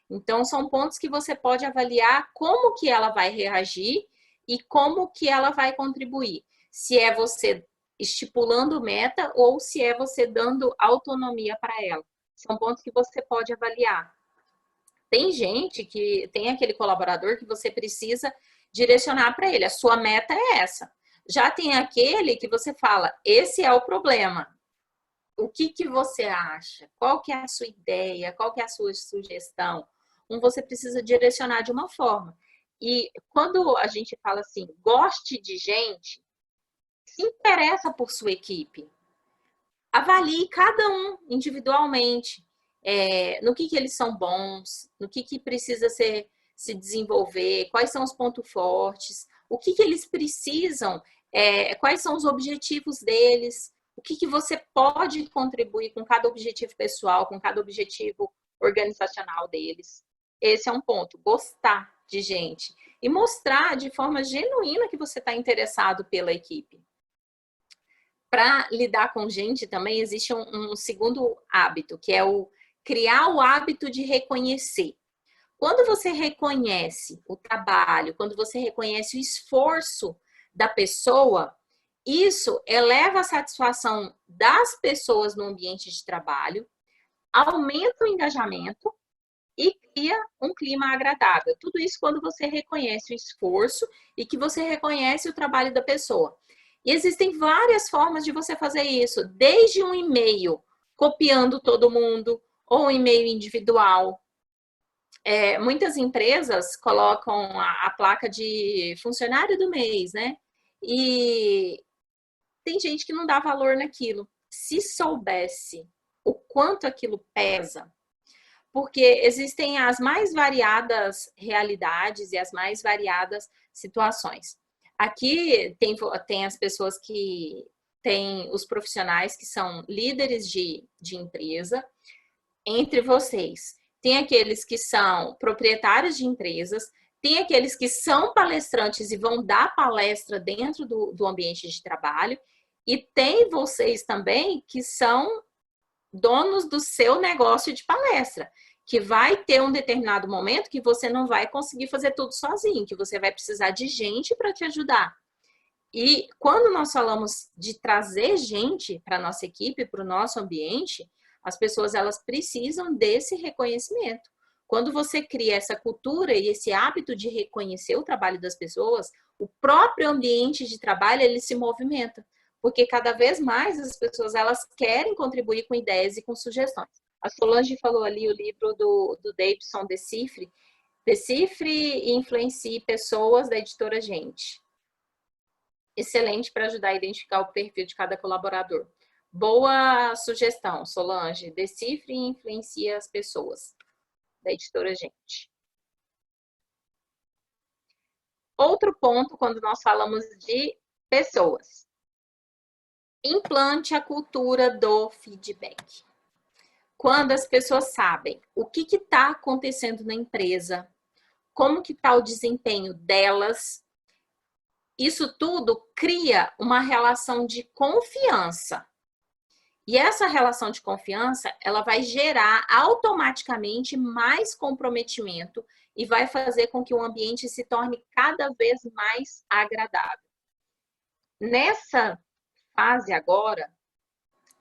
Speaker 1: Então, são pontos que você pode avaliar como que ela vai reagir e como que ela vai contribuir. Se é você estipulando meta ou se é você dando autonomia para ela. São pontos que você pode avaliar. Tem gente que tem aquele colaborador que você precisa direcionar para ele. A sua meta é essa. Já tem aquele que você fala, esse é o problema. O que você acha? Qual que é a sua ideia? Qual que é a sua sugestão? Você precisa direcionar de uma forma. E quando a gente fala assim, goste de gente, se interessa por sua equipe. Avalie cada um individualmente. No que eles são bons, no que precisa se desenvolver, quais são os pontos fortes, o que eles precisam, quais são os objetivos deles, o que você pode contribuir com cada objetivo pessoal, com cada objetivo organizacional deles. Esse é um ponto, gostar de gente e mostrar de forma genuína que você está interessado pela equipe. Para lidar com gente também existe um segundo hábito, que é criar o hábito de reconhecer. Quando você reconhece o trabalho, quando você reconhece o esforço da pessoa, isso eleva a satisfação das pessoas no ambiente de trabalho, aumenta o engajamento e cria um clima agradável. Tudo isso quando você reconhece o esforço e que você reconhece o trabalho da pessoa. E existem várias formas de você fazer isso, desde um e-mail copiando todo mundo, ou um e-mail individual. Muitas empresas colocam a placa de funcionário do mês, né? E tem gente que não dá valor naquilo. Se soubesse o quanto aquilo pesa, porque existem as mais variadas realidades e as mais variadas situações. Aqui tem as pessoas que têm os profissionais que são líderes de empresa. Entre vocês, tem aqueles que são proprietários de empresas, tem aqueles que são palestrantes e vão dar palestra dentro do ambiente de trabalho, e tem vocês também que são donos do seu negócio de palestra, que vai ter um determinado momento que você não vai conseguir fazer tudo sozinho, que você vai precisar de gente para te ajudar. E quando nós falamos de trazer gente para a nossa equipe, para o nosso ambiente, as pessoas elas precisam desse reconhecimento. Quando você cria essa cultura e esse hábito de reconhecer o trabalho das pessoas, o próprio ambiente de trabalho, ele se movimenta. Porque cada vez mais as pessoas, elas querem contribuir com ideias e com sugestões. A Solange falou ali o livro do Davidson Decifre. Decifre e influencie pessoas, da editora Gente. Excelente para ajudar a identificar o perfil de cada colaborador. Boa sugestão, Solange. Decifre e influencie as pessoas, da editora Gente. Outro ponto, quando nós falamos de pessoas. Implante a cultura do feedback. Quando as pessoas sabem o que está acontecendo na empresa, como que está o desempenho delas, isso tudo cria uma relação de confiança. E essa relação de confiança, ela vai gerar automaticamente mais comprometimento e vai fazer com que o ambiente se torne cada vez mais agradável. Nessa fase agora,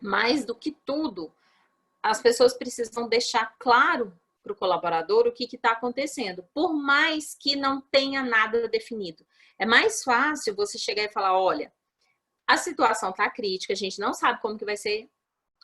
Speaker 1: mais do que tudo, as pessoas precisam deixar claro para o colaborador o que está acontecendo, por mais que não tenha nada definido. É mais fácil você chegar e falar, olha, a situação está crítica, a gente não sabe como que vai ser,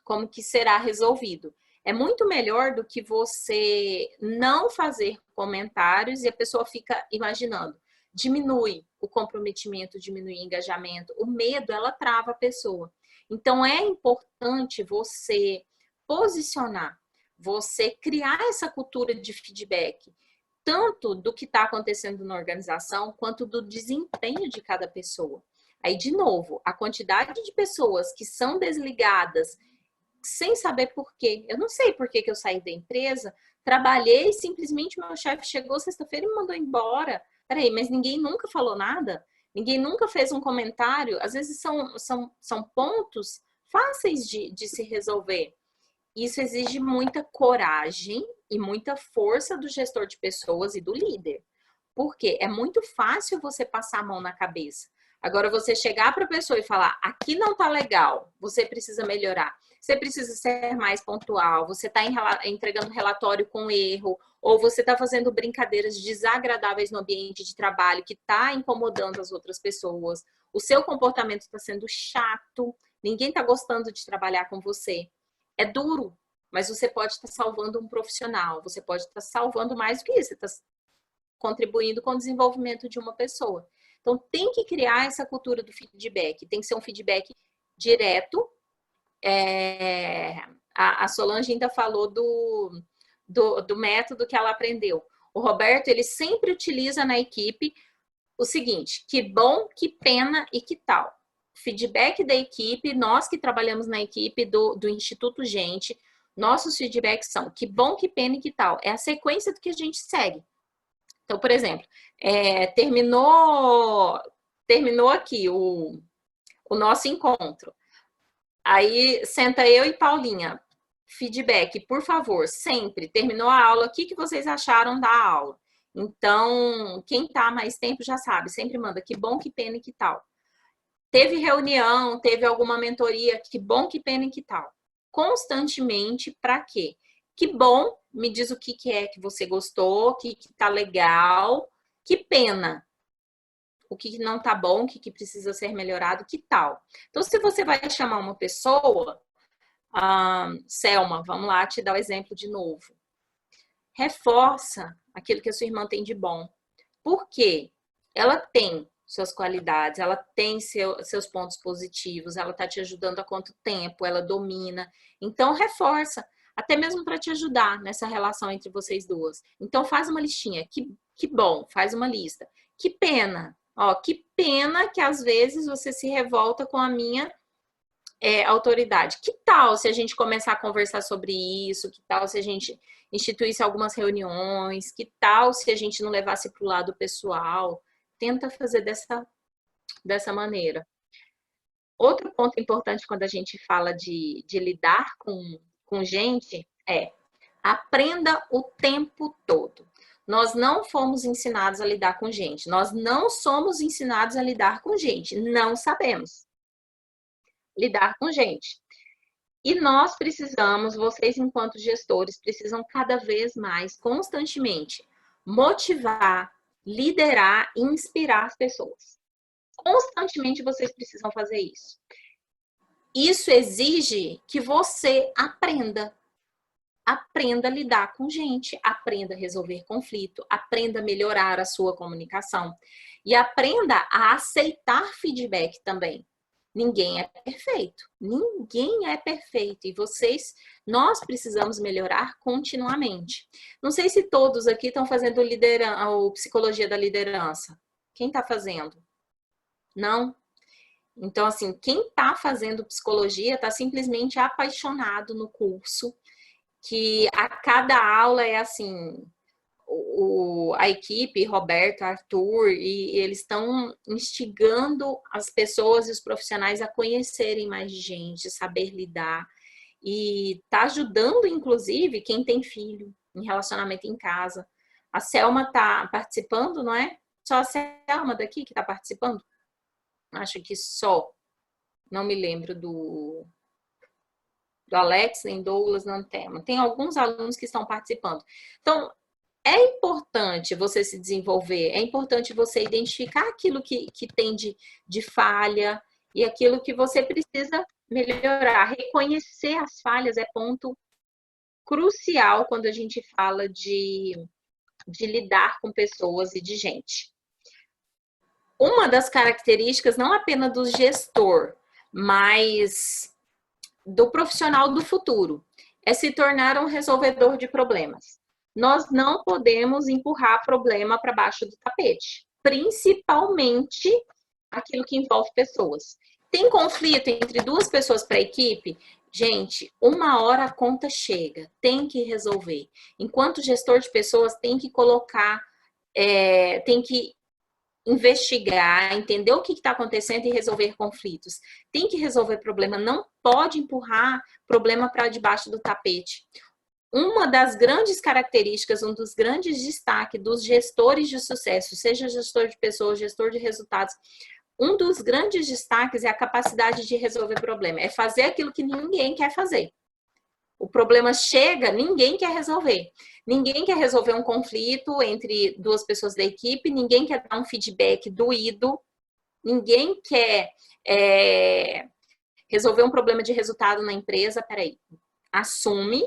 Speaker 1: como que será resolvido. É muito melhor do que você não fazer comentários e a pessoa fica imaginando. Diminui o comprometimento, diminui o engajamento. O medo, ela trava a pessoa. Então, é importante você posicionar, você criar essa cultura de feedback, tanto do que está acontecendo na organização, quanto do desempenho de cada pessoa. Aí, de novo, a quantidade de pessoas que são desligadas sem saber por quê. Eu não sei por que eu saí da empresa, trabalhei e simplesmente meu chefe chegou sexta-feira e me mandou embora. Peraí, mas ninguém nunca falou nada? Ninguém nunca fez um comentário? Às vezes são pontos fáceis de se resolver. Isso exige muita coragem e muita força do gestor de pessoas e do líder. Porque é muito fácil você passar a mão na cabeça. Agora, você chegar para a pessoa e falar, aqui não tá legal, você precisa melhorar, você precisa ser mais pontual, você está entregando relatório com erro, ou você está fazendo brincadeiras desagradáveis no ambiente de trabalho que está incomodando as outras pessoas, o seu comportamento está sendo chato, ninguém está gostando de trabalhar com você. É duro, mas você pode estar salvando um profissional, você pode estar salvando mais do que isso, você está contribuindo com o desenvolvimento de uma pessoa. Então, tem que criar essa cultura do feedback. Tem que ser um feedback direto. A Solange ainda falou do método que ela aprendeu. O Roberto, ele sempre utiliza na equipe o seguinte, que bom, que pena e que tal. Feedback da equipe, nós que trabalhamos na equipe do Instituto Gente, nossos feedbacks são que bom, que pena e que tal. É a sequência do que a gente segue. Então, por exemplo, terminou aqui o nosso encontro. Aí, senta eu e Paulinha. Feedback, por favor, sempre. Terminou a aula, o que vocês acharam da aula? Então, quem tá mais tempo já sabe. Sempre manda que bom, que pena e que tal. Teve reunião, teve alguma mentoria, que bom, que pena e que tal. Constantemente, para quê? Que bom, me diz o que é que você gostou, que tá legal. Que pena, o que não tá bom, o que precisa ser melhorado, que tal. Então, se você vai chamar uma pessoa, Selma, vamos lá te dar o exemplo de novo. Reforça aquilo que a sua irmã tem de bom. Por quê? Ela tem suas qualidades, ela tem seus pontos positivos, ela tá te ajudando há quanto tempo, ela domina. Então, reforça. Até mesmo para te ajudar nessa relação entre vocês duas. Então, faz uma listinha. Que bom, faz uma lista. Que pena. Ó, que pena que às vezes você se revolta com a minha autoridade. Que tal se a gente começar a conversar sobre isso? Que tal se a gente instituísse algumas reuniões? Que tal se a gente não levasse para o lado pessoal? Tenta fazer dessa maneira. Outro ponto importante quando a gente fala de lidar com gente aprenda o tempo todo. Nós não fomos ensinados a lidar com gente. Nós não somos ensinados a lidar com gente. Não sabemos lidar com gente. E nós precisamos, vocês enquanto gestores, precisam cada vez mais, constantemente, motivar, liderar e inspirar as pessoas. Constantemente vocês precisam fazer isso. Isso exige que você aprenda. Aprenda a lidar com gente, aprenda a resolver conflito, aprenda a melhorar a sua comunicação e aprenda a aceitar feedback também. Ninguém é perfeito, ninguém é perfeito e nós precisamos melhorar continuamente. Não sei se todos aqui estão fazendo psicologia da liderança. Quem está fazendo? Não? Então, assim, quem está fazendo psicologia está simplesmente apaixonado no curso, que a cada aula é assim, a equipe, Roberto, Arthur, e eles estão instigando as pessoas e os profissionais a conhecerem mais gente, saber lidar, e está ajudando, inclusive, quem tem filho, em relacionamento em casa. A Selma está participando, não é? Só a Selma daqui que está participando? Acho que só. Não me lembro do Alex, nem Douglas, não tema. Tem alguns alunos que estão participando. Então, é importante você se desenvolver, é importante você identificar aquilo que tem de falha e aquilo que você precisa melhorar. Reconhecer as falhas é ponto crucial quando a gente fala de lidar com pessoas e de gente. Uma das características, não apenas do gestor, mas do profissional do futuro, é se tornar um resolvedor de problemas. Nós não podemos empurrar problema para baixo do tapete, principalmente aquilo que envolve pessoas. Tem conflito entre duas pessoas para a equipe? Gente, uma hora a conta chega, tem que resolver. Enquanto gestor de pessoas, tem que colocar, tem que investigar, entender o que está acontecendo e resolver conflitos. Tem que resolver problema, não pode empurrar problema para debaixo do tapete. Uma das grandes características, um dos grandes destaques dos gestores de sucesso, seja gestor de pessoas, gestor de resultados, um dos grandes destaques é a capacidade de resolver problema. É fazer aquilo que ninguém quer fazer. O problema chega, ninguém quer resolver. Ninguém quer resolver um conflito entre duas pessoas da equipe, ninguém quer dar um feedback doído, ninguém quer resolver um problema de resultado na empresa. Peraí, assume,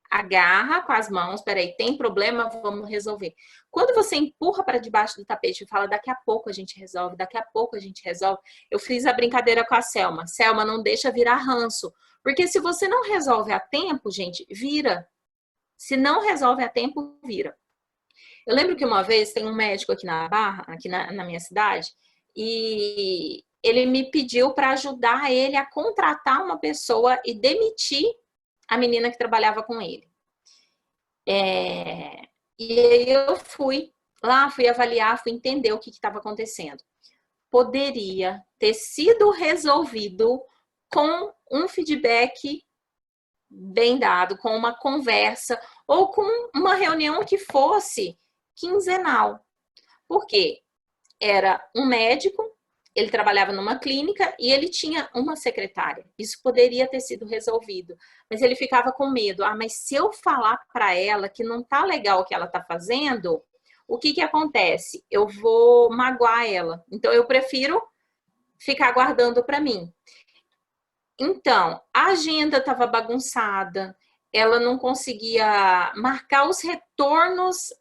Speaker 1: agarra com as mãos, peraí, tem problema, vamos resolver. Quando você empurra para debaixo do tapete e fala, daqui a pouco a gente resolve, daqui a pouco a gente resolve, eu fiz a brincadeira com a Selma. Selma, não deixa virar ranço. Porque se você não resolve a tempo, gente, vira. Se não resolve a tempo, vira. Eu lembro que uma vez tem um médico aqui na Barra, aqui na minha cidade, e ele me pediu para ajudar ele a contratar uma pessoa e demitir a menina que trabalhava com ele. E aí eu fui lá, fui avaliar, fui entender o que estava acontecendo. Poderia ter sido resolvido com um feedback bem dado, com uma conversa ou com uma reunião que fosse quinzenal. Por quê? Era um médico, ele trabalhava numa clínica e ele tinha uma secretária. Isso poderia ter sido resolvido, mas ele ficava com medo. Mas se eu falar para ela que não tá legal o que ela tá fazendo, o que acontece? Eu vou magoar ela. Então, eu prefiro ficar guardando para mim. Então, a agenda estava bagunçada, ela não conseguia marcar os retornos,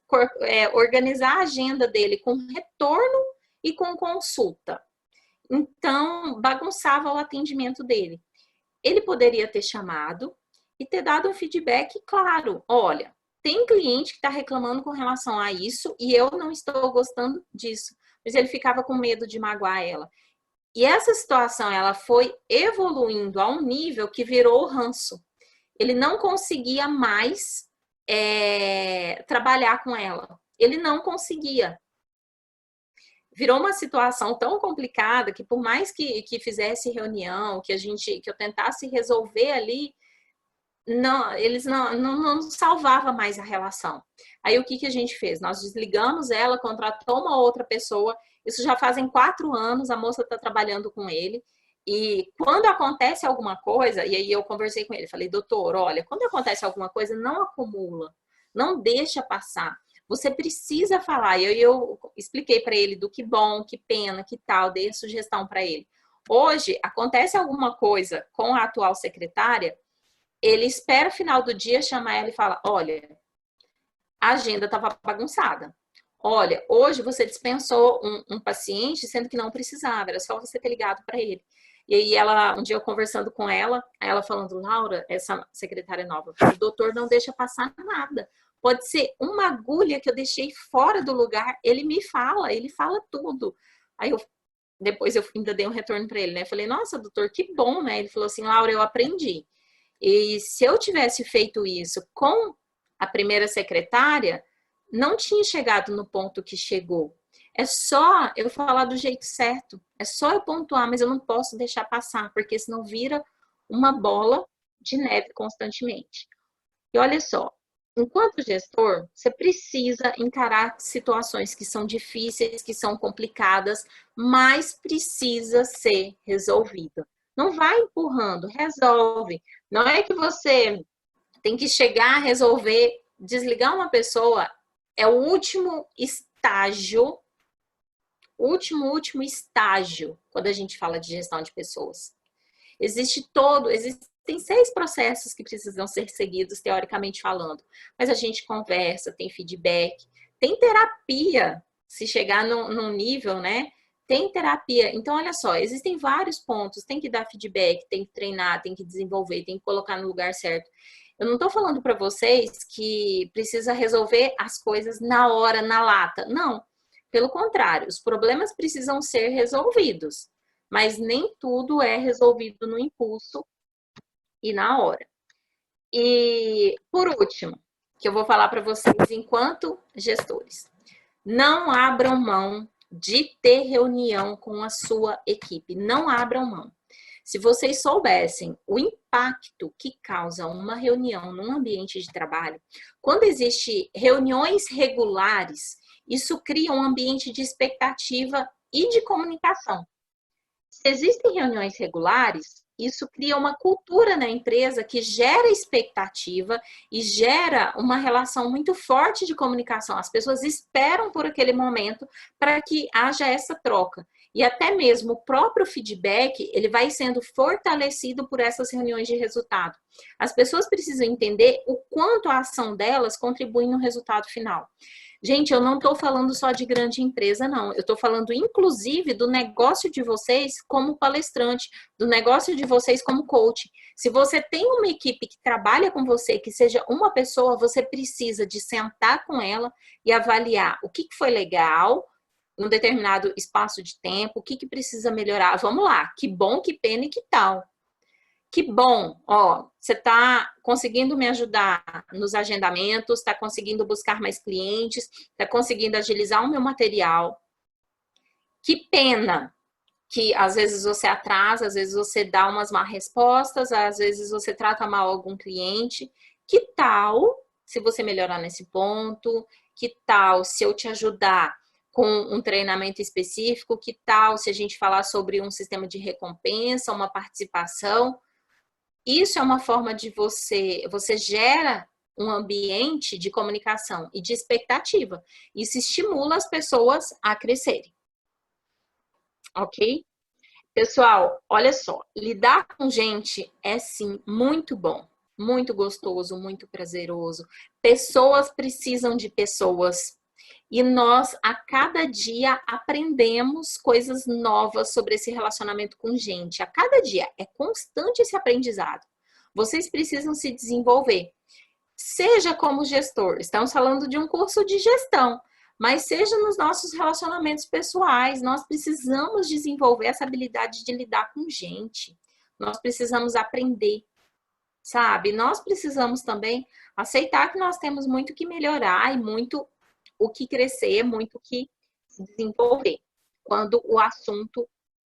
Speaker 1: organizar a agenda dele com retorno e com consulta. Então, bagunçava o atendimento dele. Ele poderia ter chamado e ter dado um feedback claro. Olha, tem cliente que está reclamando com relação a isso e eu não estou gostando disso. Mas ele ficava com medo de magoar ela. E essa situação, ela foi evoluindo a um nível que virou ranço. Ele não conseguia mais trabalhar com ela. Ele não conseguia. Virou uma situação tão complicada que por mais que fizesse reunião, que eu tentasse resolver ali, eles não salvava mais a relação. Aí o que a gente fez? Nós desligamos ela, contratou uma outra pessoa. Isso já fazem 4 anos, a moça está trabalhando com ele. E quando acontece alguma coisa, e aí eu conversei com ele, falei, doutor, olha, quando acontece alguma coisa, não acumula, não deixa passar. Você precisa falar. E aí eu expliquei para ele do que bom, que pena, que tal, dei a sugestão para ele. Hoje, acontece alguma coisa com a atual secretária, ele espera o final do dia chamar ela e fala, olha, a agenda estava bagunçada. Olha, hoje você dispensou um paciente, sendo que não precisava, era só você ter ligado para ele. E aí ela, um dia eu conversando com ela, aí ela falando, Laura, essa secretária nova, o doutor não deixa passar nada. Pode ser uma agulha que eu deixei fora do lugar, ele fala tudo. Aí depois eu ainda dei um retorno para ele, né? Falei, nossa, doutor, que bom, né? Ele falou assim, Laura, eu aprendi. E se eu tivesse feito isso com a primeira secretária, não tinha chegado no ponto que chegou. É só eu falar do jeito certo. É só eu pontuar, mas eu não posso deixar passar, porque senão vira uma bola de neve constantemente. E olha só, enquanto gestor, você precisa encarar situações que são difíceis, que são complicadas, mas precisa ser resolvida. Não vai empurrando, resolve. Não é que você tem que chegar, resolver, desligar uma pessoa, é o último estágio, último estágio, quando a gente fala de gestão de pessoas. Existem 6 processos que precisam ser seguidos, teoricamente falando. Mas a gente conversa, tem feedback, tem terapia, se chegar num nível, né? Tem terapia. Então, olha só, existem vários pontos. Tem que dar feedback, tem que treinar, tem que desenvolver, tem que colocar no lugar certo. Eu não estou falando para vocês que precisa resolver as coisas na hora, na lata. Não. Pelo contrário, os problemas precisam ser resolvidos. Mas nem tudo é resolvido no impulso e na hora. E, por último, que eu vou falar para vocês enquanto gestores. Não abram mão de ter reunião com a sua equipe. Não abram mão. Se vocês soubessem o impacto que causa uma reunião num ambiente de trabalho, quando existem reuniões regulares, isso cria um ambiente de expectativa e de comunicação. Se existem reuniões regulares, isso cria uma cultura na empresa que gera expectativa e gera uma relação muito forte de comunicação. As pessoas esperam por aquele momento para que haja essa troca. E até mesmo o próprio feedback, ele vai sendo fortalecido por essas reuniões de resultado. As pessoas precisam entender o quanto a ação delas contribui no resultado final. Gente, eu não estou falando só de grande empresa, não. Eu estou falando, inclusive, do negócio de vocês como palestrante, do negócio de vocês como coach. Se você tem uma equipe que trabalha com você, que seja uma pessoa, você precisa de sentar com ela e avaliar o que foi legal, num determinado espaço de tempo, o que precisa melhorar. Vamos lá, que bom, que pena e que tal. Que bom, ó, você está conseguindo me ajudar nos agendamentos, está conseguindo buscar mais clientes, está conseguindo agilizar o meu material. Que pena que às vezes você atrasa, às vezes você dá umas más respostas, às vezes você trata mal algum cliente. Que tal se você melhorar nesse ponto? Que tal se eu te ajudar com um treinamento específico? Que tal se a gente falar sobre um sistema de recompensa, uma participação? Isso é uma forma de você gera um ambiente de comunicação e de expectativa. Isso estimula as pessoas a crescerem. Ok? Pessoal, olha só, lidar com gente é sim muito bom, muito gostoso, muito prazeroso. Pessoas precisam de pessoas. E nós, a cada dia, aprendemos coisas novas sobre esse relacionamento com gente. A cada dia, é constante esse aprendizado. Vocês precisam se desenvolver. Seja como gestor, estamos falando de um curso de gestão, mas seja nos nossos relacionamentos pessoais, nós precisamos desenvolver essa habilidade de lidar com gente. Nós precisamos aprender, sabe? Nós precisamos também aceitar que nós temos muito que melhorar e muito o que crescer, muito o que desenvolver, quando o assunto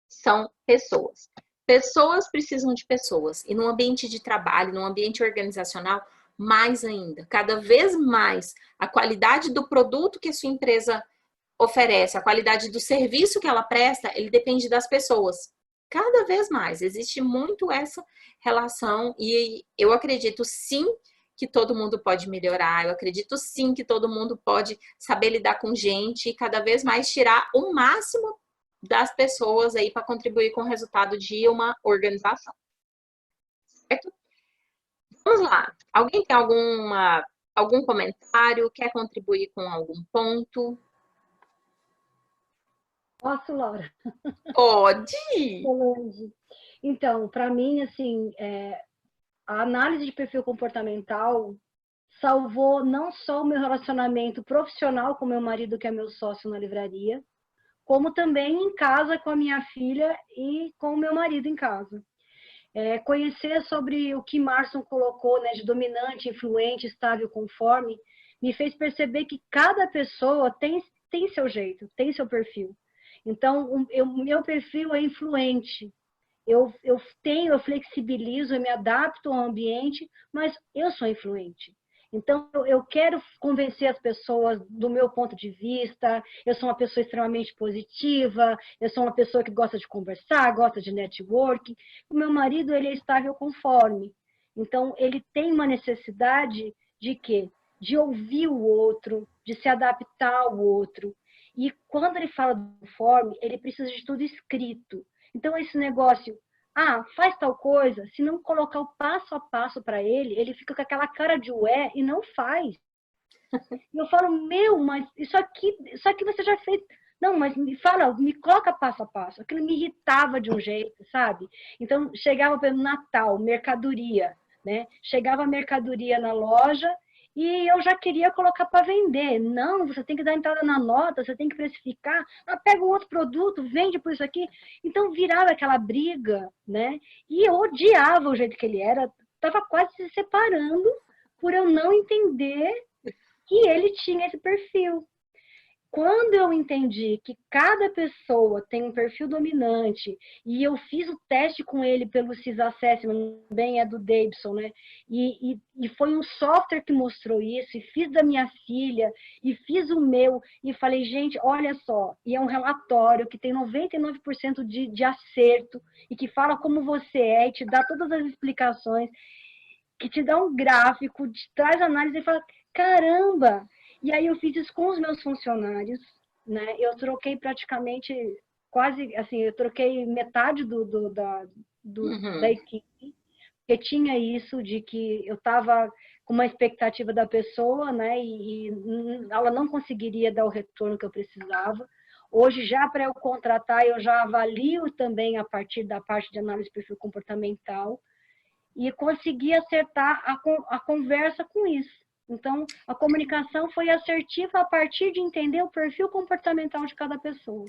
Speaker 1: são pessoas. Pessoas precisam de pessoas, e num ambiente de trabalho, num ambiente organizacional, mais ainda. Cada vez mais, a qualidade do produto que a sua empresa oferece, a qualidade do serviço que ela presta, ele depende das pessoas. cada vez mais. Existe muito essa relação e eu acredito sim que todo mundo pode melhorar, eu acredito sim que todo mundo pode saber lidar com gente e cada vez mais tirar o máximo das pessoas aí para contribuir com o resultado de uma organização. Certo? Vamos lá. Alguém tem algum comentário? Quer contribuir com algum ponto?
Speaker 2: Posso, Laura?
Speaker 1: Pode!
Speaker 2: Então, para mim, assim, a análise de perfil comportamental salvou não só o meu relacionamento profissional com meu marido, que é meu sócio na livraria, como também em casa com a minha filha e com o meu marido em casa. Conhecer sobre o que Marson colocou, né, de dominante, influente, estável, conforme, me fez perceber que cada pessoa tem seu jeito, tem seu perfil. Então, o meu perfil é influente. Eu flexibilizo, eu me adapto ao ambiente, mas eu sou influente. Então, eu quero convencer as pessoas do meu ponto de vista, eu sou uma pessoa extremamente positiva, eu sou uma pessoa que gosta de conversar, gosta de networking. O meu marido, ele é estável conforme. Então, ele tem uma necessidade de quê? De ouvir o outro, de se adaptar ao outro. E quando ele fala do conforme, ele precisa de tudo escrito. Então, esse negócio, faz tal coisa, se não colocar o passo a passo para ele, ele fica com aquela cara de ué e não faz. E eu falo, mas isso aqui você já fez. Não, mas me fala, me coloca passo a passo. Aquilo me irritava de um jeito, sabe? Então, chegava pelo Natal, mercadoria, né? Chegava a mercadoria na loja e eu já queria colocar para vender. Não, você tem que dar entrada na nota, você tem que precificar. Pega um outro produto, vende por isso aqui. Então, virava aquela briga, né? E eu odiava o jeito que ele era. Estava quase se separando por eu não entender que ele tinha esse perfil. Quando eu entendi que cada pessoa tem um perfil dominante, e eu fiz o teste com ele pelo CIS Assessment, também é do Davidson, né? E foi um software que mostrou isso, e fiz da minha filha, e fiz o meu, e falei, gente, olha só, e é um relatório que tem 99% de acerto, e que fala como você é, e te dá todas as explicações, que te dá um gráfico, te traz análise e fala, caramba! E aí eu fiz isso com os meus funcionários, né? Eu troquei praticamente quase, assim, eu troquei metade da equipe, porque tinha isso de que eu estava com uma expectativa da pessoa, né? E ela não conseguiria dar o retorno que eu precisava. Hoje, já para eu contratar, eu já avalio também a partir da parte de análise de perfil comportamental e consegui acertar a conversa com isso. Então, a comunicação foi assertiva a partir de entender o perfil comportamental de cada pessoa.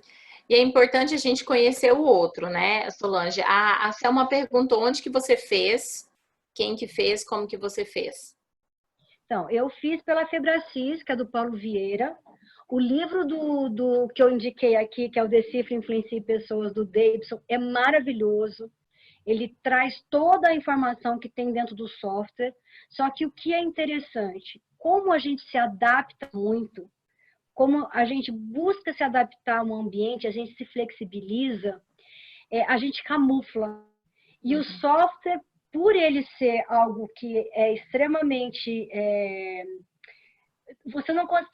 Speaker 1: E é importante a gente conhecer o outro, né, Solange? A Selma perguntou onde que você fez, quem que fez, como que você fez.
Speaker 2: Então, eu fiz pela Febracis, que é do Paulo Vieira. O livro do que eu indiquei aqui, que é o Decifre, Influencie Pessoas, do Davidson, é maravilhoso. Ele traz toda a informação que tem dentro do software, só que o que é interessante, como a gente se adapta muito, como a gente busca se adaptar a um ambiente, a gente se flexibiliza, a gente camufla. E o software, por ele ser algo que é extremamente...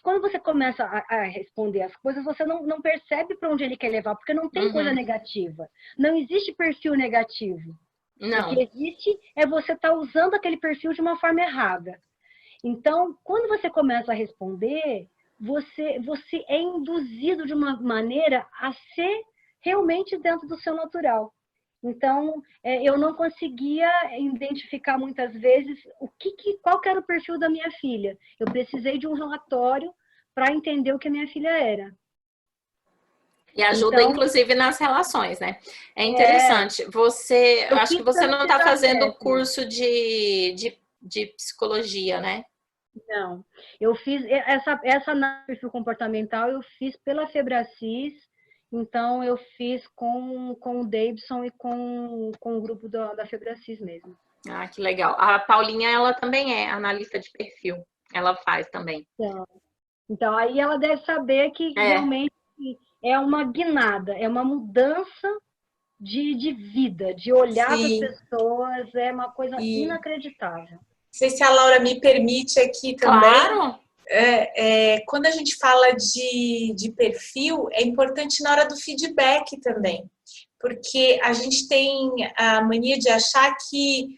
Speaker 2: quando você começa a responder as coisas, você não percebe para onde ele quer levar, porque não tem coisa negativa. Não existe perfil negativo.
Speaker 1: Não.
Speaker 2: O que existe é você estar usando aquele perfil de uma forma errada. Então, quando você começa a responder, você é induzido de uma maneira a ser realmente dentro do seu natural. Então, eu não conseguia identificar muitas vezes qual que era o perfil da minha filha. Eu precisei de um relatório para entender o que a minha filha era.
Speaker 1: E ajuda, então, inclusive, nas relações, né? É interessante. Acho que você não está fazendo curso de psicologia, né?
Speaker 2: Não. Eu fiz essa análise de perfil comportamental, eu fiz pela Febracis. Então, eu fiz com o Davidson e com o grupo da Febracis mesmo.
Speaker 1: Ah, que legal. A Paulinha, ela também é analista de perfil. Ela faz também.
Speaker 2: Então aí ela deve saber que realmente é uma guinada, é uma mudança de vida, de olhar para as
Speaker 5: Sim.
Speaker 2: pessoas, é uma coisa
Speaker 5: E-
Speaker 2: inacreditável.
Speaker 5: Não sei se a Laura me permite aqui também.
Speaker 1: Claro.
Speaker 5: Quando a gente fala de perfil, é importante na hora do feedback também, porque a gente tem a mania de achar que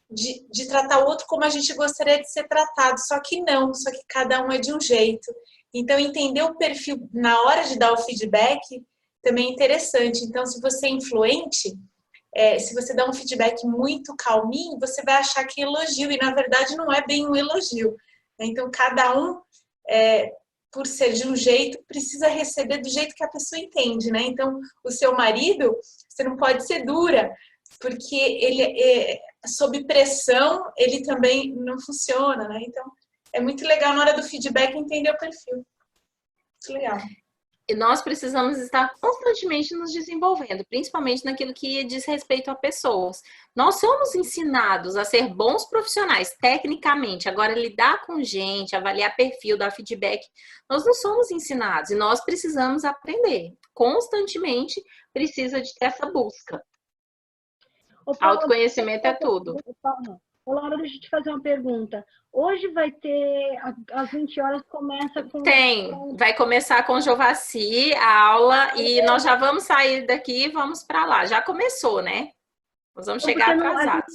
Speaker 5: de tratar o outro como a gente gostaria de ser tratado, só que não, só que cada um é de um jeito. Então, entender o perfil na hora de dar o feedback também é interessante. Então, se você é influente, se você dá um feedback muito calminho, você vai achar que é elogio, e na verdade não é bem um elogio. Então, cada um, por ser de um jeito, precisa receber do jeito que a pessoa entende, né? Então, o seu marido, você não pode ser dura, porque ele, sob pressão, ele também não funciona, né? Então, é muito legal na hora do feedback entender o perfil. Muito legal.
Speaker 1: E nós precisamos estar constantemente nos desenvolvendo, principalmente naquilo que diz respeito a pessoas. Nós somos ensinados a ser bons profissionais, tecnicamente. Agora, lidar com gente, avaliar perfil, dar feedback, nós não somos ensinados e nós precisamos aprender. Constantemente precisa de ter essa busca. Autoconhecimento é tudo.
Speaker 2: Ô, Laura, deixa eu te fazer uma pergunta. Hoje vai ter, às 20 horas, começa com...
Speaker 1: Vai começar com o Jovassi a aula e nós já vamos sair daqui e vamos para lá. Já começou, né? Nós vamos chegar atrasados.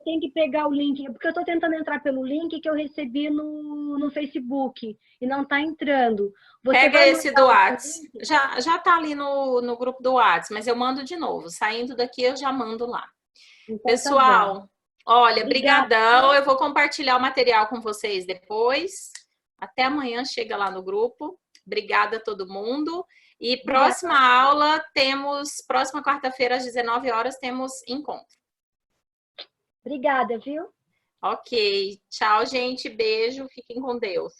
Speaker 2: Tem que pegar o link, porque eu estou tentando entrar pelo link que eu recebi no Facebook e não está entrando.
Speaker 1: Pega esse do Whats. Já está ali no grupo do Whats, mas eu mando de novo. Saindo daqui, eu já mando lá. Então, pessoal... Olha, brigadão. Eu vou compartilhar o material com vocês depois. Até amanhã, chega lá no grupo. Obrigada a todo mundo. E próxima aula próxima quarta-feira às 19 horas temos encontro.
Speaker 2: Obrigada, viu?
Speaker 1: Ok. Tchau, gente. Beijo. Fiquem com Deus.